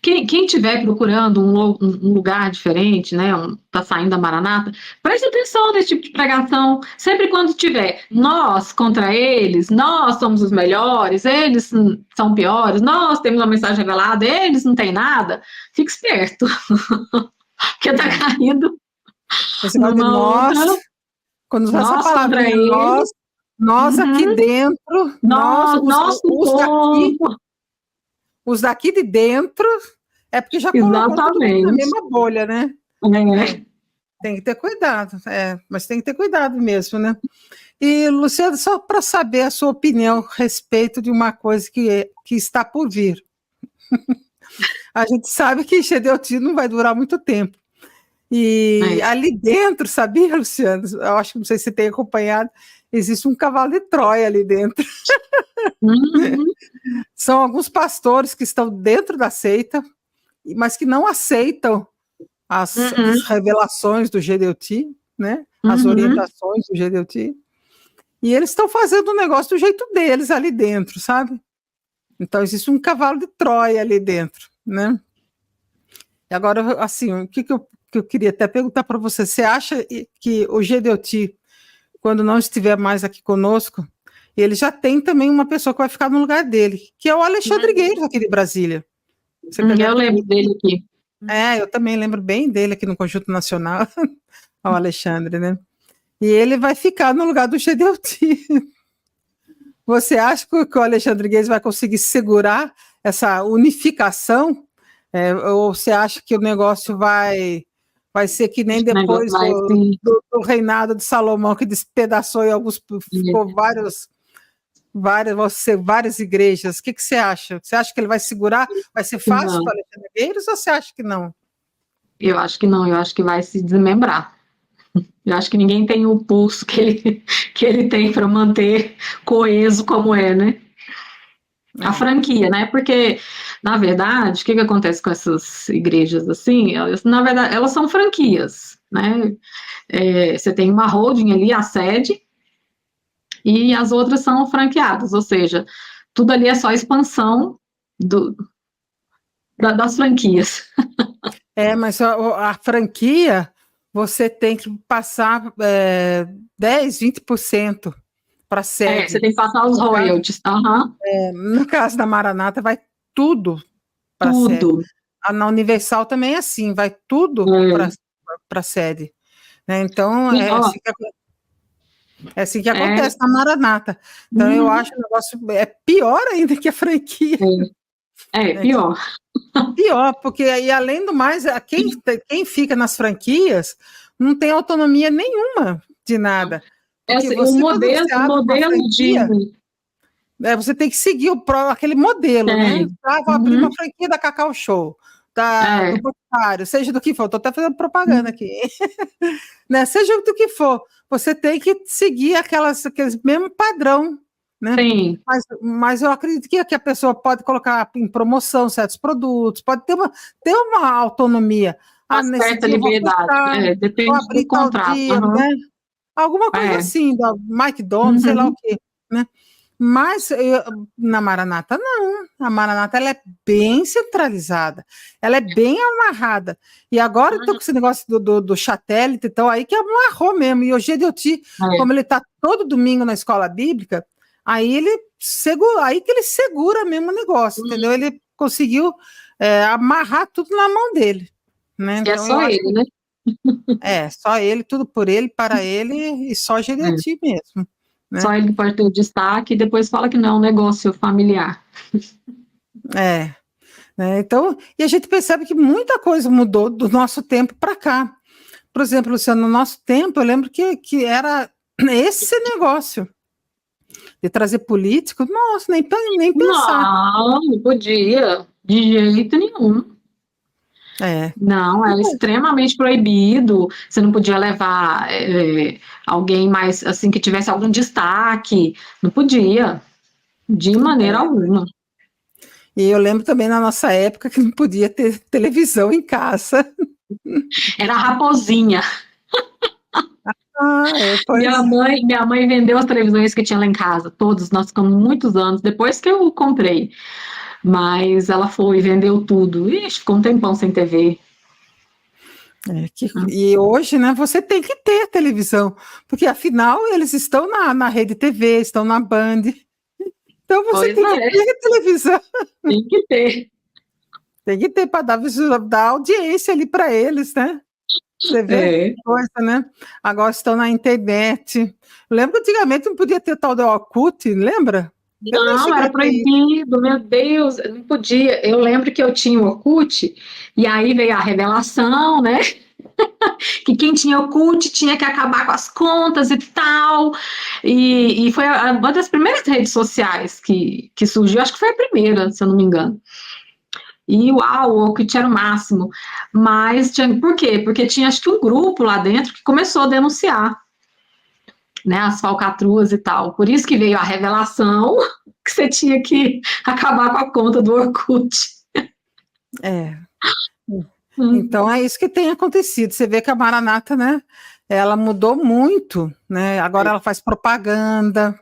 Quem estiver procurando um lugar diferente, né, tá saindo da Maranata, preste atenção nesse tipo de pregação. Sempre quando tiver nós contra eles, nós somos os melhores, eles são piores, nós temos uma mensagem revelada, eles não têm nada, fique esperto, porque tá caindo Esse negócio de numa nós, outra, quando usa essa nós contra palavrinha eles, nós aqui uhum, dentro, nosso povo, os daqui de dentro, é porque já colocou todo mundo na exatamente. mesma bolha, né? É. Tem que ter cuidado, mas tem que ter cuidado mesmo, né? E, Luciano, só para saber a sua opinião a respeito de uma coisa que está por vir. A gente sabe que Xedeuti não vai durar muito tempo. E É. ali dentro, sabia, Luciano? Eu acho que não sei se você tem acompanhado, existe um cavalo de Troia ali dentro. Uhum, São alguns pastores que estão dentro da seita, mas que não aceitam as uhum, revelações do Gedeuti, né? As uhum. orientações do Gedeuti. E eles estão fazendo o negócio do jeito deles ali dentro, sabe? Então existe um cavalo de Troia ali dentro, né? E agora, assim, o que eu queria até perguntar para você, você acha que o Gedeuti, quando não estiver mais aqui conosco, ele já tem também uma pessoa que vai ficar no lugar dele, que é o Alexandre Gueiros, aqui de Brasília. Você deve Eu ter... lembro dele aqui. eu também lembro bem dele aqui no Conjunto Nacional, o Alexandre, né? E ele vai ficar no lugar do Gedeuti. Você acha que o Alexandre Guedes vai conseguir segurar essa unificação? Ou você acha que o negócio vai ser que nem Esse negócio depois vai assim. do reinado de Salomão, que despedaçou e ficou várias igrejas? O que você acha? Você acha que ele vai segurar? Vai ser fácil Não, para o Alexandre Guedes ou você acha que não? eu acho que não, eu acho que vai se desmembrar. Eu acho que ninguém tem o pulso que ele tem para manter coeso como é, né? A É. franquia, né? Porque, na verdade, o que acontece com essas igrejas assim? Elas, na verdade, elas são franquias, né? Você tem uma holding ali, a sede, e as outras são franqueadas, ou seja, tudo ali é só expansão do, das franquias. Mas a franquia, você tem que passar 10, 20% para a Você sede. tem que passar os royalties, uhum. No caso da Maranata, vai tudo para a sede. Tudo. Na Universal também é assim, vai tudo para a sede. Né? Então, E, ó, é assim que acontece na Maranata. Então, eu acho que o negócio é pior ainda que a franquia. Pior. Pior, porque aí, além do mais, quem fica nas franquias não tem autonomia nenhuma de nada. Porque Assim, você, quando você o abre uma modelo franquia, você tem que seguir aquele modelo, né? Vou abrir uma franquia da Cacau Show, do Boticário, seja do que for. Estou até fazendo propaganda aqui. Né? Seja do que for, você tem que seguir aquele mesmo padrão. Né? Sim. Mas eu acredito que a pessoa pode colocar em promoção certos produtos, pode ter uma autonomia. Uma certa liberdade, depende do contrato. Dia, né? Alguma coisa assim, da McDonald's, sei lá o quê. Né? Mas na Maranata, não. A Maranata ela é bem centralizada, ela é bem amarrada. E agora estou com esse negócio do satélite, então aí que amarrou mesmo. E o Gedeuti, como ele está todo domingo na escola bíblica, aí que ele segura mesmo o negócio, entendeu? Ele conseguiu amarrar tudo na mão dele. Né? Então, é só ele, né? Só ele, tudo por ele, para ele, e só Gedeuti mesmo. Né? Só ele pode ter o destaque e depois fala que não é um negócio familiar. Então, e a gente percebe que muita coisa mudou do nosso tempo para cá. Por exemplo, Luciano, no nosso tempo, eu lembro que era esse negócio de trazer político, nossa, nem pensar. Não podia, de jeito nenhum. Não, era extremamente proibido. Você não podia levar alguém mais assim que tivesse algum destaque. Não podia, de maneira alguma. E eu lembro também na nossa época que não podia ter televisão em casa. Era a Raposinha. Minha mãe vendeu as televisões que tinha lá em casa, todos, nós ficamos muitos anos, depois que eu comprei. Mas ela foi, vendeu tudo. Ixi, ficou um tempão sem TV. E hoje, né, você tem que ter televisão, porque afinal eles estão na Rede TV, estão na Band. Então você tem que ter televisão. Tem que ter. Tem que ter para dar audiência ali para eles, né? Você vê que coisa, né? Agora estão na internet. Lembra que antigamente não podia ter tal do Orkut, lembra? Não, era proibido, meu Deus, não podia. Eu lembro que eu tinha o Orkut, e aí veio a revelação, né? Que quem tinha Orkut tinha que acabar com as contas e tal. E foi uma das primeiras redes sociais que surgiu, acho que foi a primeira, se eu não me engano. E uau, o Orkut era o máximo. Mas por quê? Porque tinha acho que um grupo lá dentro que começou a denunciar, né, as falcatruas e tal. Por isso que veio a revelação que você tinha que acabar com a conta do Orkut. Então é isso que tem acontecido. Você vê que a Maranata, né, ela mudou muito, né? Agora ela faz propaganda.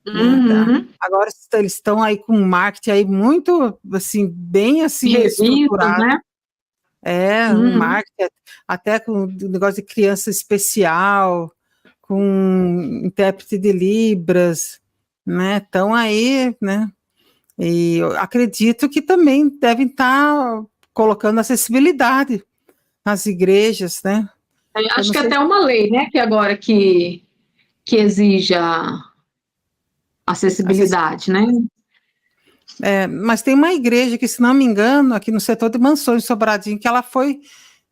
Né? Agora eles estão aí com um marketing aí muito, assim, bem assim estruturado. Né? Um marketing até com negócio de criança especial, com intérprete de Libras, né? Estão aí, né? E eu acredito que também devem estar colocando acessibilidade nas igrejas, né? Acho que até uma lei, né? Que agora que exija acessibilidade, né? Mas tem uma igreja que, se não me engano, aqui no setor de Mansões, Sobradinho, que ela foi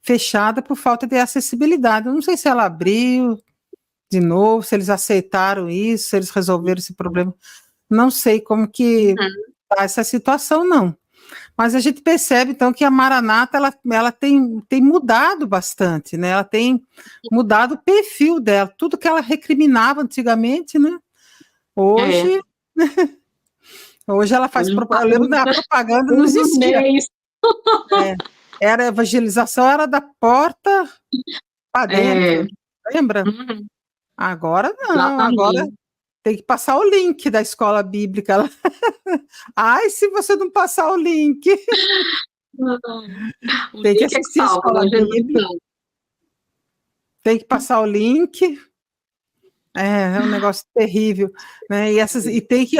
fechada por falta de acessibilidade. Eu não sei se ela abriu de novo, se eles aceitaram isso, se eles resolveram esse problema. Não sei como que está essa situação, não. Mas a gente percebe, então, que a Maranata ela tem mudado bastante, né? Ela tem mudado o perfil dela. Tudo que ela recriminava antigamente, né? Hoje... Hoje ela faz propaganda. Eu lembro da propaganda não existia. Era evangelização, era da porta para dentro. Lembra? Agora não, exatamente. Agora tem que passar o link da escola bíblica. Ai, se você não passar o link. Tem que assistir a escola bíblica. Tem que passar o link. É um negócio terrível, né? E tem que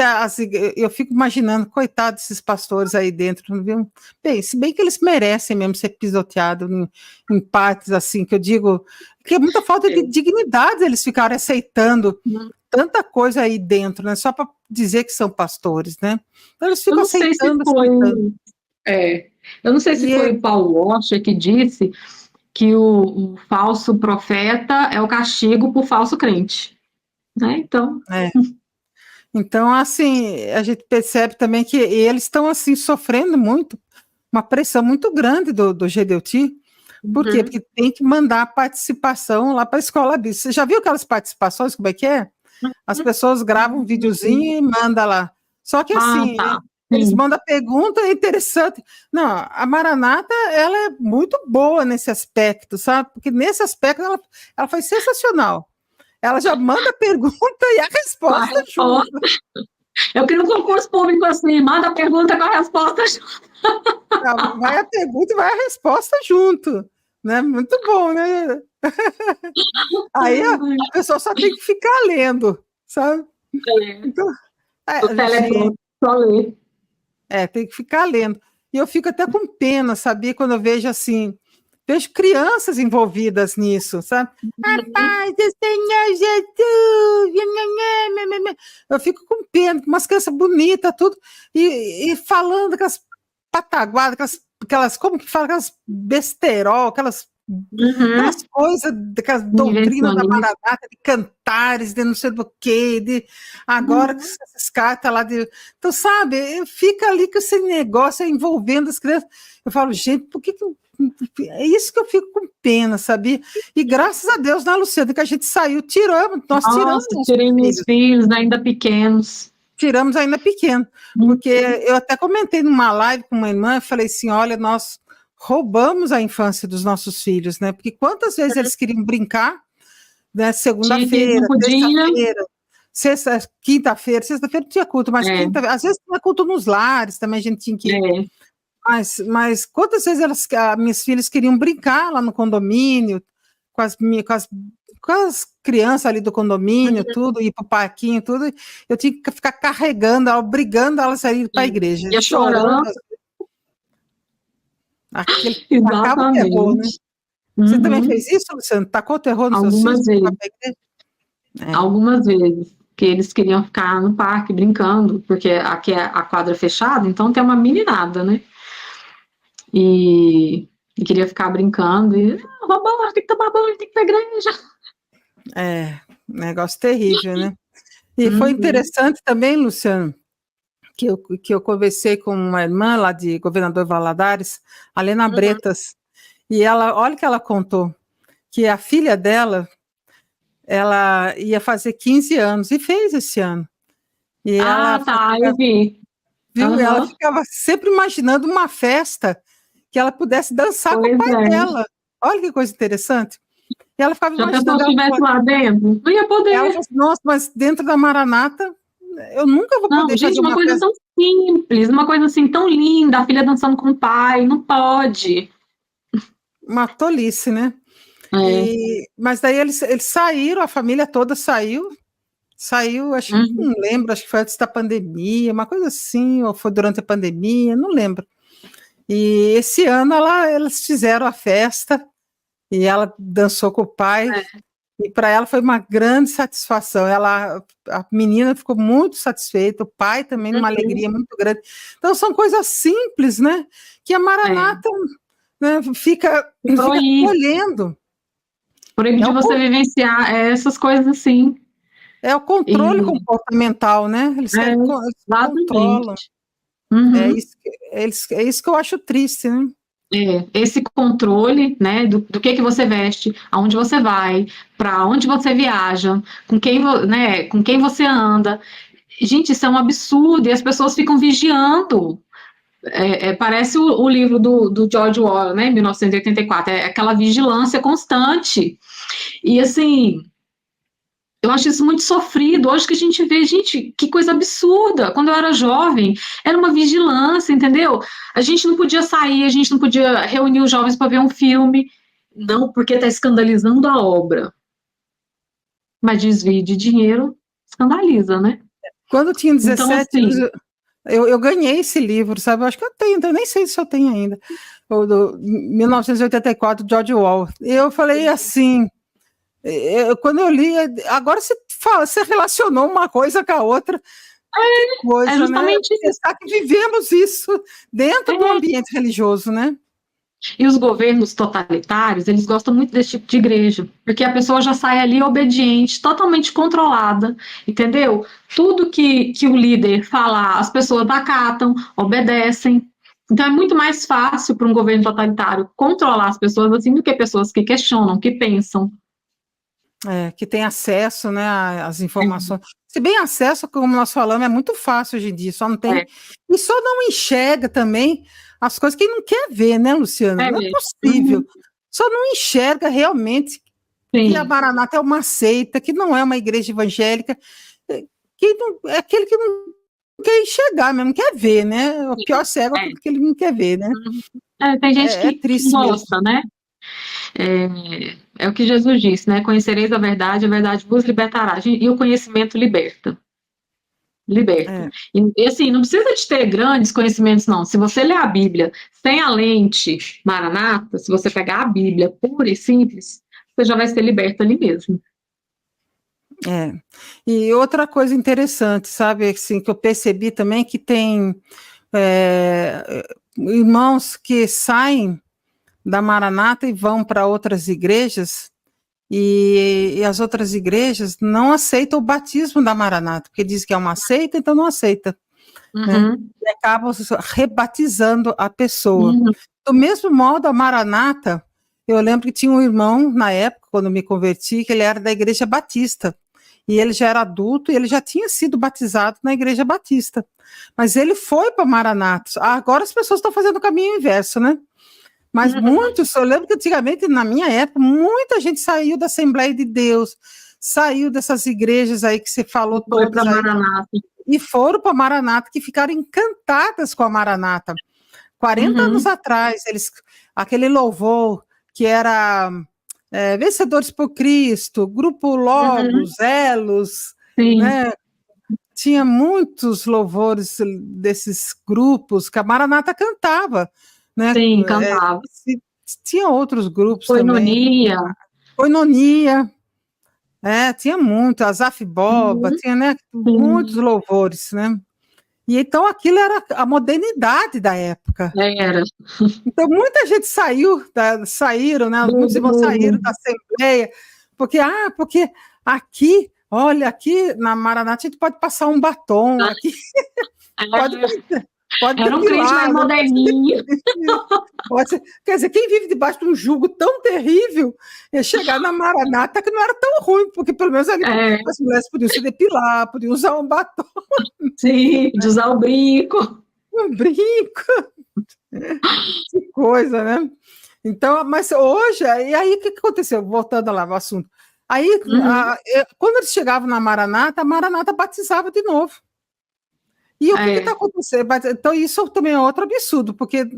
eu fico imaginando, coitado desses pastores aí dentro, viu? Bem, se bem que eles merecem mesmo ser pisoteados em partes assim, que eu digo que é muita falta de dignidade eles ficarem aceitando tanta coisa aí dentro, né? Só para dizer que são pastores, né? Então eles ficam aceitando. Eu não sei se foi o Paul Washer que disse que o falso profeta é o castigo por falso crente. Então, assim, a gente percebe também que eles estão assim sofrendo muito, uma pressão muito grande do GDUT. Por quê? Porque tem que mandar a participação lá para a escola bíblica. Você já viu aquelas participações, como é que é? As pessoas gravam um videozinho e mandam lá. Só que assim, eles mandam a pergunta, é interessante. Não, a Maranata, ela é muito boa nesse aspecto, sabe? Porque nesse aspecto ela foi sensacional. Ela já manda a pergunta e a resposta junto. Eu queria um concurso público assim, manda a pergunta com a resposta junto. Vai a pergunta e vai a resposta junto. Né? Muito bom, né? Aí a pessoa só tem que ficar lendo, sabe? Então, só ler. Tem que ficar lendo. E eu fico até com pena, sabia? Quando eu vejo assim... Vejo crianças envolvidas nisso, sabe? A paz do Senhor Jesus! Eu fico com pena, umas crianças bonitas, tudo, e falando aquelas pataguadas, aquelas como que fala, aquelas besterol, aquelas coisas, aquelas doutrinas da Maranata, de cantares, de não sei do que, de agora que essas cartas lá de... Então, sabe, fica ali com esse negócio envolvendo as crianças. Eu falo, gente, por que é isso que eu fico com pena, sabia? E graças a Deus, né, Luciana, que a gente saiu, nós tiramos tirei meus filhos ainda pequenos. Tiramos ainda pequeno, porque eu até comentei numa live com uma irmã, eu falei assim, olha, nós roubamos a infância dos nossos filhos, né? Porque quantas vezes eles queriam brincar, né? Segunda-feira, terça-feira, quinta-feira tinha culto, mas às vezes tinha culto nos lares, também a gente tinha que ir. Mas quantas vezes minhas filhas queriam brincar lá no condomínio, com as crianças ali do condomínio, tudo, ir para o parquinho, tudo, eu tinha que ficar carregando, obrigando elas a ir para a igreja, chorando. Aquele tacava o terror, né? Você também fez isso, Luciano? Tacou o terror nos seus filhos? Algumas vezes, que eles queriam ficar no parque brincando, porque aqui é a quadra fechada, então tem uma meninada, né? E queria ficar brincando, e vambora, tem que tomar banho, tem que ir pra igreja. Negócio terrível, né? E foi interessante também, Luciano, que eu conversei com uma irmã lá de Governador Valadares, a Lena Bretas, e olha o que ela contou, que a filha dela, ela ia fazer 15 anos, e fez esse ano. E eu vi. Viu? Ela ficava sempre imaginando uma festa que ela pudesse dançar com o pai dela. Olha que coisa interessante. E ela ficava imaginando... Se a pessoa estivesse lá dentro, não ia poder. Ela falou assim, nossa, mas dentro da Maranata, eu nunca vou poder fazer uma coisa tão simples, uma coisa assim tão linda, a filha dançando com o pai, não pode. Uma tolice, né? Mas daí eles saíram, a família toda saiu, acho que não lembro, acho que foi antes da pandemia, uma coisa assim, ou foi durante a pandemia, não lembro. E esse ano elas fizeram a festa e ela dançou com o pai, e para ela foi uma grande satisfação. A menina ficou muito satisfeita, o pai também, numa alegria muito grande. Então são coisas simples, né? Que a Maranata né, fica colhendo. Proíbe de você vivenciar essas coisas assim. É o controle comportamental, né? Eles controlam. É isso que eu acho triste, né? Esse controle, né, do que você veste, aonde você vai, para onde você viaja, com quem você anda. Gente, isso é um absurdo, e as pessoas ficam vigiando. Parece o livro do George Orwell, né, 1984, aquela vigilância constante. E assim, eu acho isso muito sofrido. Hoje que a gente vê, gente, que coisa absurda. Quando eu era jovem, era uma vigilância, entendeu? A gente não podia sair, a gente não podia reunir os jovens para ver um filme. Não, porque está escandalizando a obra. Mas desvio de dinheiro escandaliza, né? Quando eu tinha 17 anos, eu ganhei esse livro, sabe? Eu acho que eu tenho, eu nem sei se eu tenho ainda. O do 1984, George Orwell. Eu falei assim... quando eu li, agora você relacionou uma coisa com a outra. Coisa, justamente né? Pensar que vivemos isso dentro do ambiente religioso, né? E os governos totalitários, eles gostam muito desse tipo de igreja, porque a pessoa já sai ali obediente, totalmente controlada, entendeu? Tudo que o líder falar, as pessoas acatam, obedecem. Então é muito mais fácil para um governo totalitário controlar as pessoas assim do que pessoas que questionam, que pensam. Que tem acesso, né, às informações. Se bem acesso, como nós falamos, é muito fácil hoje em dia, só não tem... E só não enxerga também as coisas que não quer ver, né, Luciana? Não é possível. Só não enxerga realmente que a Maranata é uma seita, que não é uma igreja evangélica, é aquele que não quer enxergar mesmo, não quer ver, né? O pior cego é porque ele não quer ver, né? Tem gente que gosta, né? É o que Jesus disse, né? Conhecereis a verdade vos libertará. E o conhecimento liberta. E assim, não precisa de ter grandes conhecimentos, não. Se você ler a Bíblia sem a lente Maranata, se você pegar a Bíblia pura e simples, você já vai ser liberto ali mesmo. E outra coisa interessante, sabe, assim, que eu percebi também, que tem irmãos que saem da Maranata e vão para outras igrejas, e as outras igrejas não aceitam o batismo da Maranata, porque diz que é uma seita, então não aceita. Né? E acabam rebatizando a pessoa. Do mesmo modo, a Maranata, eu lembro que tinha um irmão, na época, quando eu me converti, que ele era da Igreja Batista, e ele já era adulto, e ele já tinha sido batizado na Igreja Batista, mas ele foi para Maranata. Agora as pessoas estão fazendo o caminho inverso, né? Mas muitos, eu lembro que antigamente, na minha época, muita gente saiu da Assembleia de Deus, saiu dessas igrejas aí que você falou Foi todas para aí, Maranata. e foram para Maranata, que ficaram encantadas com a Maranata. 40 anos atrás, aquele louvor que era Vencedores por Cristo, Grupo Logos, Elos, Sim, né? Tinha muitos louvores desses grupos que a Maranata cantava, né? sim, cantava. Tinha outros grupos também, Koinonia. Koinonia, tinha muito, Asaf Boba, tinha, né, muitos Sim, louvores, né? E então aquilo era a modernidade da época. era. Então muita gente saíram, né? Muitos irmãos saíram da Assembleia, porque aqui, olha, aqui na Maranata a gente pode passar um batom, aqui pode Era um crente mais depilar, né? moderninho. Quer dizer, quem vive debaixo de um jugo tão terrível é chegar na Maranata que não era tão ruim, porque pelo menos ali as mulheres podiam se depilar, podiam usar um batom, Sim, de usar o brinco. um brinco, que coisa, né? Então, mas hoje, e aí o que aconteceu? Voltando lá ao assunto. Aí, quando eles chegavam na Maranata, a Maranata batizava de novo. E o que está acontecendo? Então, isso também é outro absurdo, porque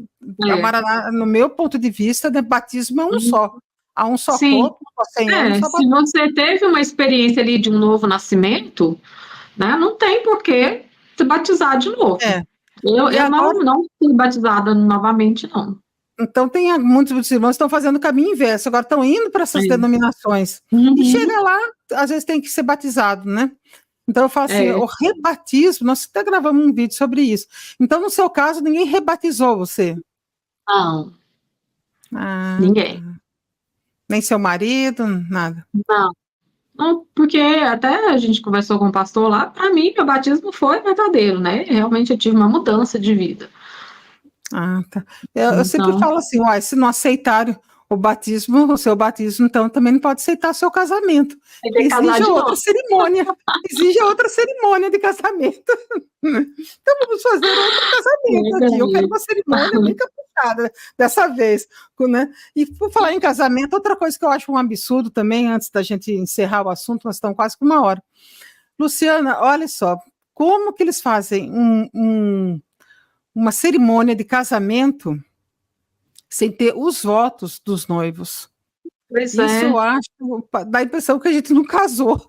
a Maranata, no meu ponto de vista, né, batismo é um só. Há um só corpo, só Senhor, um só se batismo. você teve uma experiência ali de um novo nascimento, né, não tem por que se batizar de novo. Eu agora, não fui batizada novamente, não. Então, muitos irmãos estão fazendo o caminho inverso, agora estão indo para essas denominações. E chega lá, às vezes tem que ser batizado, né? Então, eu falo assim, o rebatismo, nós até gravamos um vídeo sobre isso. Então, no seu caso, ninguém rebatizou você? Não. Ninguém. Nem seu marido, nada? Não, porque até a gente conversou com o pastor lá, para mim, meu batismo foi verdadeiro, né? Realmente eu tive uma mudança de vida. Tá. Eu sempre falo assim, se não aceitarem o seu batismo, então também não pode aceitar o seu casamento. Exige outra cerimônia. Exige outra cerimônia de casamento. Então vamos fazer outro casamento aqui. Eu quero uma cerimônia bem caprichada dessa vez. Né? E por falar em casamento, outra coisa que eu acho um absurdo também, antes da gente encerrar o assunto, nós estamos quase com 1 hora. Luciana, olha só, como que eles fazem uma cerimônia de casamento sem ter os votos dos noivos? Pois Isso eu acho, dá a impressão que a gente não casou.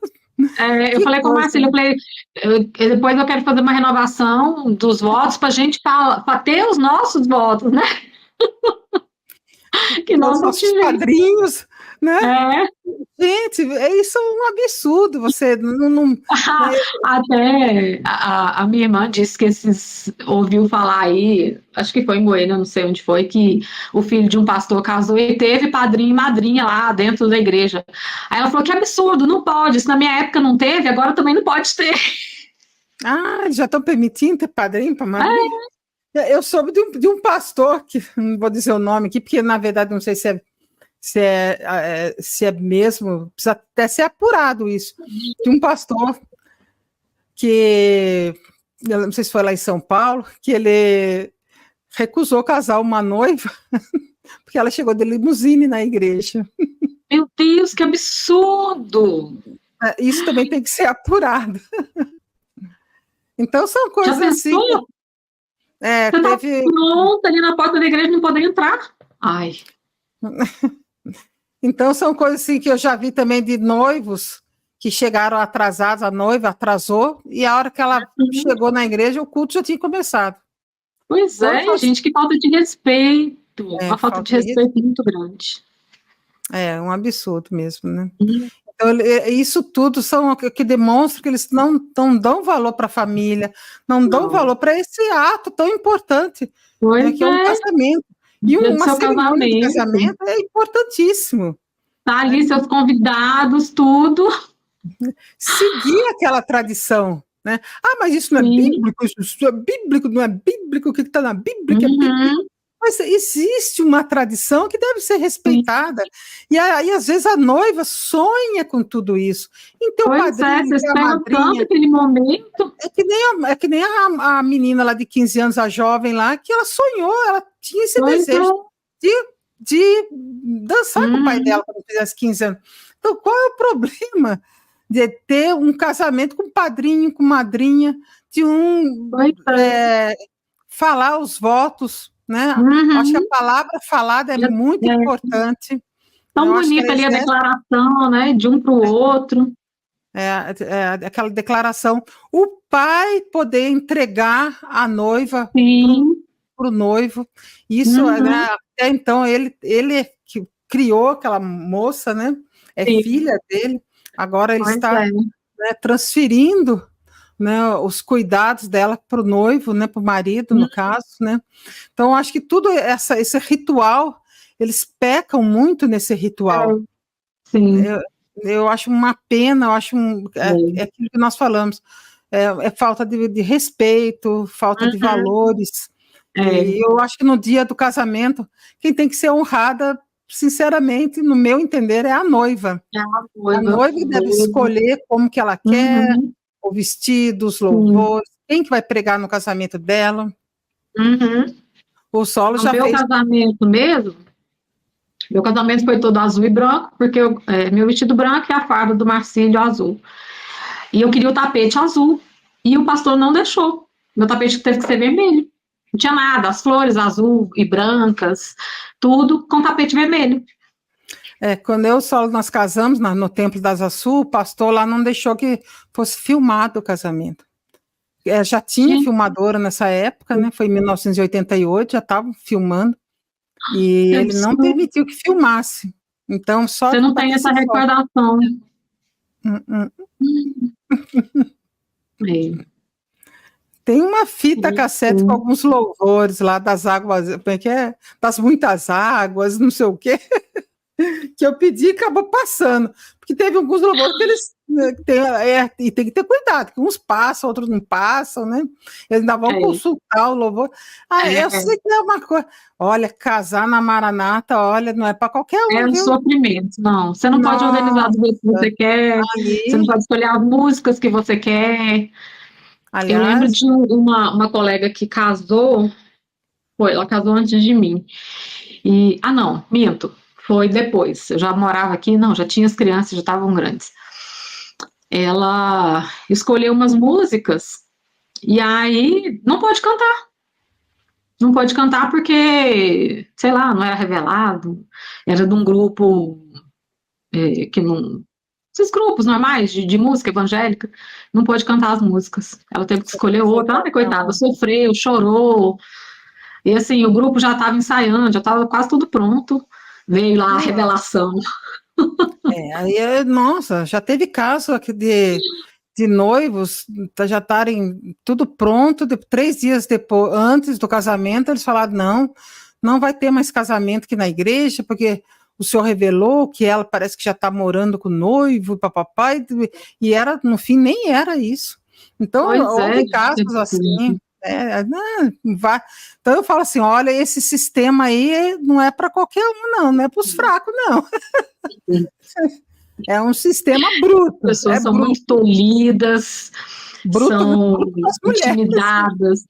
Eu falei com o Marcelo, depois eu quero fazer uma renovação dos votos para a gente para ter os nossos votos, né? Que nós nossos padrinhos, né? Gente, isso é um absurdo. Você não Até a minha irmã disse que ouviu falar aí, acho que foi em Goiânia, não sei onde foi, que o filho de um pastor casou e teve padrinho e madrinha lá dentro da igreja. Aí ela falou que absurdo, não pode, isso na minha época não teve, agora também não pode ter. Já estão permitindo ter padrinho para madrinha? Eu soube de um pastor, que não vou dizer o nome aqui, porque na verdade não sei se é mesmo, precisa até ser apurado isso, de um pastor que, eu não sei se foi lá em São Paulo, que ele recusou casar uma noiva, porque ela chegou de limusine na igreja. Meu Deus, que absurdo! Isso também tem que ser apurado. Então são coisas assim. Você teve pronta ali na porta da igreja, não poder entrar. Ai. Então são coisas assim que eu já vi também de noivos que chegaram atrasados, a noiva atrasou, e a hora que ela chegou na igreja, o culto já tinha começado. Pois então, gente, que falta de respeito. Uma falta de respeito muito grande. É um absurdo mesmo, né? Então, isso tudo são que demonstra que eles não dão valor para a família, não dão valor para esse ato tão importante, que é um casamento. E uma cerimônia de casamento é importantíssimo. Tá ali seus convidados, tudo. Seguir aquela tradição, né? Mas isso não é bíblico, isso é bíblico, não é bíblico, o que está na Bíblia é bíblico. Mas existe uma tradição que deve ser respeitada. E aí, às vezes, a noiva sonha com tudo isso. Então, o padrinho, você espera tanto aquele momento. É que nem a menina lá de 15 anos, a jovem lá, que ela sonhou, ela tinha esse desejo de dançar com o pai dela quando fizesse 15 anos. Então, qual é o problema? de ter um casamento com padrinho, com madrinha, de falar os votos, né? Acho que a palavra falada é muito importante. Tão bonita ali a declaração, né? De um para o outro. Aquela declaração. O pai poder entregar a noiva para o noivo. Isso, né? Até então, ele que criou aquela moça, né? Filha dele. Agora ele está transferindo, né, os cuidados dela para o noivo, né, para o marido, no caso, né? Então, acho que tudo esse ritual, eles pecam muito nesse ritual. Sim. Eu acho uma pena, eu acho é aquilo que nós falamos, é falta de respeito, falta de valores. E eu acho que no dia do casamento, quem tem que ser honrada, sinceramente, no meu entender, é a noiva. A noiva deve escolher como que ela quer, o vestido, os louvores, quem que vai pregar no casamento dela. O Solo já fez... casamento mesmo, meu casamento foi todo azul e branco, porque meu vestido branco e a farda do Marcílio azul. E eu queria o tapete azul, e o pastor não deixou. Meu tapete teve que ser vermelho. Não tinha nada, as flores azul e brancas, tudo com tapete vermelho. Quando eu e o Solo nós casamos no Templo das Açu, o pastor lá não deixou que fosse filmado o casamento. Já tinha filmadora nessa época, né? Foi em 1988, já estava filmando. E ele não permitiu que filmasse. Então, só você não tem essa recordação. Tem uma fita cassete com alguns louvores lá das águas, das muitas águas, não sei o quê, que eu pedi e acabou passando. Porque teve alguns louvores que eles e tem que ter cuidado, que uns passam, outros não passam, né? Eles ainda vão consultar o louvor. Eu sei que é uma coisa. Olha, casar na Maranata, olha, não é para qualquer um. É um sofrimento, não. Você não pode organizar do jeito que você quer, você não pode escolher as músicas que você quer. Aliás, eu lembro de uma colega que casou, ela casou antes de mim. Não, minto, foi depois. Eu já morava aqui, já tinha as crianças, já estavam grandes. Ela escolheu umas músicas e aí não pode cantar. Não pode cantar porque, sei lá, não era revelado, era de um grupo que não... Esses grupos normais de música evangélica, não pôde cantar as músicas. Ela teve que escolher outra. Coitada, sofreu, chorou. E assim, o grupo já estava ensaiando, já estava quase tudo pronto. Veio lá a revelação. Nossa, já teve caso aqui de noivos já estarem tudo pronto, 3 dias depois, antes do casamento, eles falaram, não vai ter mais casamento aqui na igreja, porque o senhor revelou que ela parece que já está morando com o noivo, papai, e no fim nem era isso. Então, houve casos assim. Então eu falo assim, olha, esse sistema aí não é para qualquer um, não é para os fracos, não. É um sistema bruto. As pessoas são muito tolidas, são intimidadas.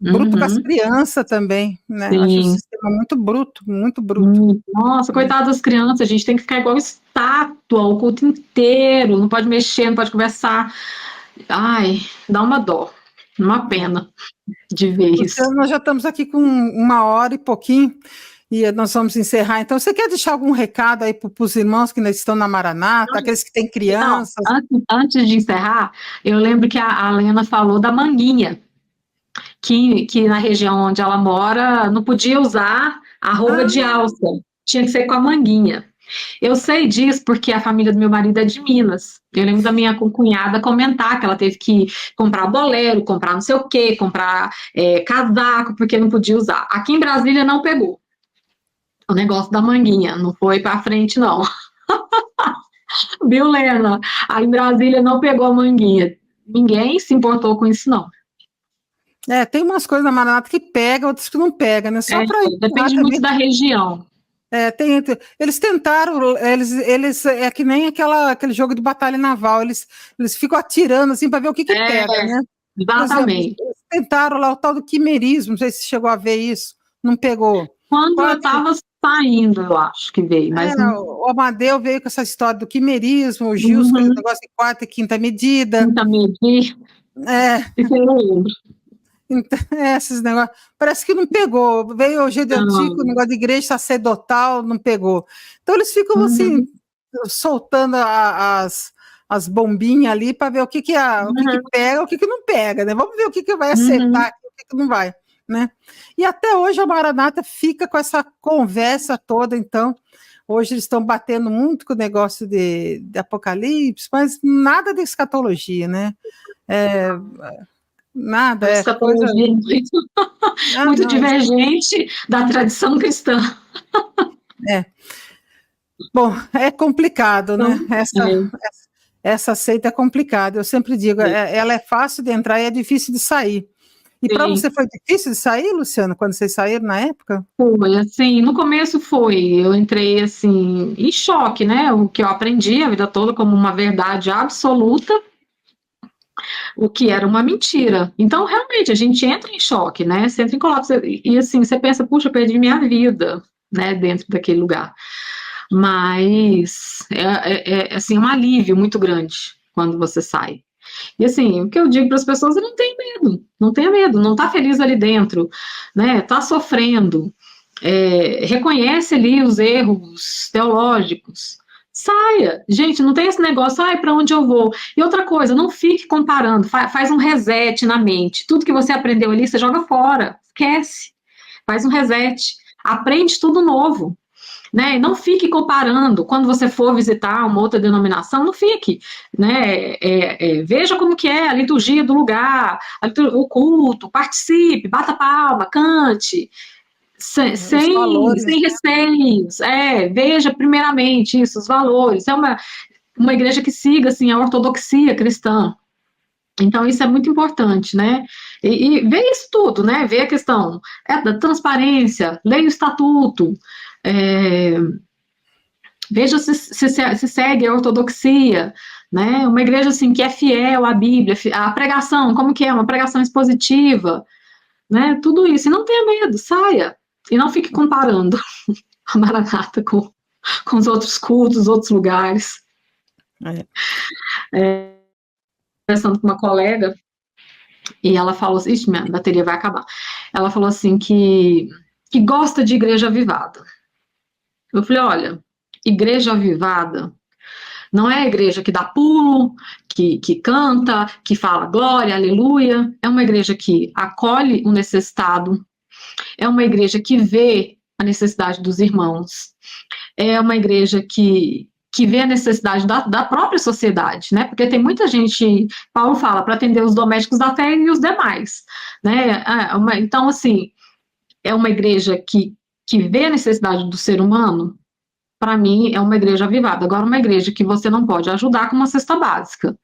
Bruto com as crianças também, né? Acho um sistema muito bruto, muito bruto. Nossa, coitado das crianças, a gente tem que ficar igual estátua o culto inteiro, não pode mexer, não pode conversar. Ai, dá uma dó, uma pena de ver isso. Então, nós já estamos aqui com 1 hora e pouquinho, e nós vamos encerrar. Então, você quer deixar algum recado aí para os irmãos que ainda estão na Maranata, aqueles que têm crianças? Antes de encerrar, eu lembro que a Lena falou da manguinha, que na região onde ela mora não podia usar a roupa de alça, tinha que ser com a manguinha. Eu sei disso porque a família do meu marido é de Minas. Eu lembro da minha cunhada comentar que ela teve que comprar bolero, comprar não sei o quê, comprar casaco, porque não podia usar. Aqui em Brasília não pegou o negócio da manguinha, não foi para frente, não. Viu, Lena? Aí em Brasília não pegou a manguinha. Ninguém se importou com isso, não. Tem umas coisas na Maranata que pega, outras que não pega, né? Só depende muito da região. Eles tentaram, eles é que nem aquele jogo de batalha naval, eles ficam atirando assim para ver o que pega, né? Exatamente. Exemplo, eles tentaram lá o tal do quimerismo, não sei se chegou a ver isso, não pegou. Quando eu estava saindo, eu acho que veio. Mas o Amadeu veio com essa história do quimerismo, o Gilson com esse negócio de quarta e quinta medida. Quinta medida. Isso eu lembro. Então, esses negócios. Parece que não pegou. Veio o Gênio Antigo, o negócio de igreja sacerdotal, não pegou. Então eles ficam assim, soltando as bombinhas ali para ver o que pega, o que não pega, né? Vamos ver o que vai acertar aqui, o que não vai, né? E até hoje a Maranata fica com essa conversa toda, então. Hoje eles estão batendo muito com o negócio de Apocalipse, mas nada de escatologia, né? Nada. Escatologia muito divergente da tradição cristã. Bom, é complicado, né? Essa seita é complicada. Eu sempre digo, ela é fácil de entrar e é difícil de sair. E para você foi difícil de sair, Luciana, quando vocês saíram na época? Foi, assim, no começo foi. Eu entrei, assim, em choque, né? O que eu aprendi a vida toda como uma verdade absoluta, o que era uma mentira. Então, realmente, a gente entra em choque, né? Você entra em colapso e, assim, você pensa, puxa, eu perdi minha vida, né? Dentro daquele lugar. Mas, assim, um alívio muito grande quando você sai. E assim, o que eu digo para as pessoas é não tenha medo, não tenha medo, não está feliz ali dentro, né? Está sofrendo, reconhece ali os erros teológicos, saia. Gente, não tem esse negócio, para onde eu vou? E outra coisa, não fique comparando, faz um reset na mente, tudo que você aprendeu ali, você joga fora, esquece, faz um reset, aprende tudo novo. Né? Não fique comparando quando você for visitar uma outra denominação, não fique, né? Veja como que é a liturgia do lugar, o culto, participe, bata palma, cante, sem receios, veja primeiramente isso, os valores, é uma igreja que siga assim, a ortodoxia cristã. Então, isso é muito importante, né? E ver isso tudo, né? Ver a questão da transparência, leia o estatuto, veja se segue a ortodoxia, né? Uma igreja assim que é fiel à Bíblia, a pregação, como que é? Uma pregação expositiva, né? Tudo isso. E não tenha medo, saia. E não fique comparando a Maranata com os outros cultos, outros lugares. Conversando com uma colega, e ela falou assim, ixi, minha bateria vai acabar. Ela falou assim que gosta de igreja avivada. Eu falei, olha, igreja avivada não é a igreja que dá pulo, que canta, que fala glória, aleluia. É uma igreja que acolhe o necessitado, é uma igreja que vê a necessidade dos irmãos, é uma igreja que vê a necessidade da própria sociedade, né? Porque tem muita gente, Paulo fala, para atender os domésticos da fé e os demais, né? Então, assim, é uma igreja que vê a necessidade do ser humano. Para mim, é uma igreja avivada. Agora, uma igreja que você não pode ajudar com uma cesta básica,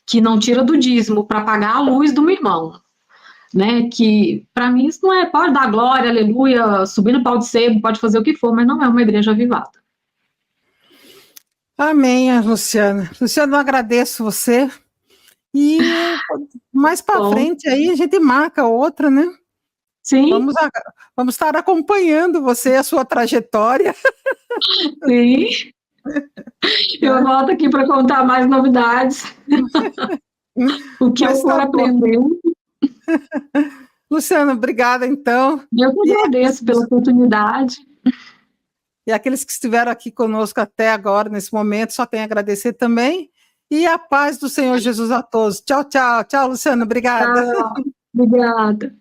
que não tira do dízimo para pagar a luz do meu irmão, né? Que, para mim, isso não é, pode dar glória, aleluia, subir no pau de sebo, pode fazer o que for, mas não é uma igreja avivada. Amém, Luciana. Luciana, eu agradeço você. E mais para frente aí a gente marca outra, né? Sim. Vamos estar acompanhando você, a sua trajetória. Sim. Eu volto aqui para contar mais novidades. O que eu for aprendendo. Luciana, obrigada, então. Eu que agradeço pela oportunidade. E aqueles que estiveram aqui conosco até agora, nesse momento, só tenho a agradecer também. E a paz do Senhor Jesus a todos. Tchau, tchau. Tchau, Luciana. Obrigada. Tchau. Obrigada.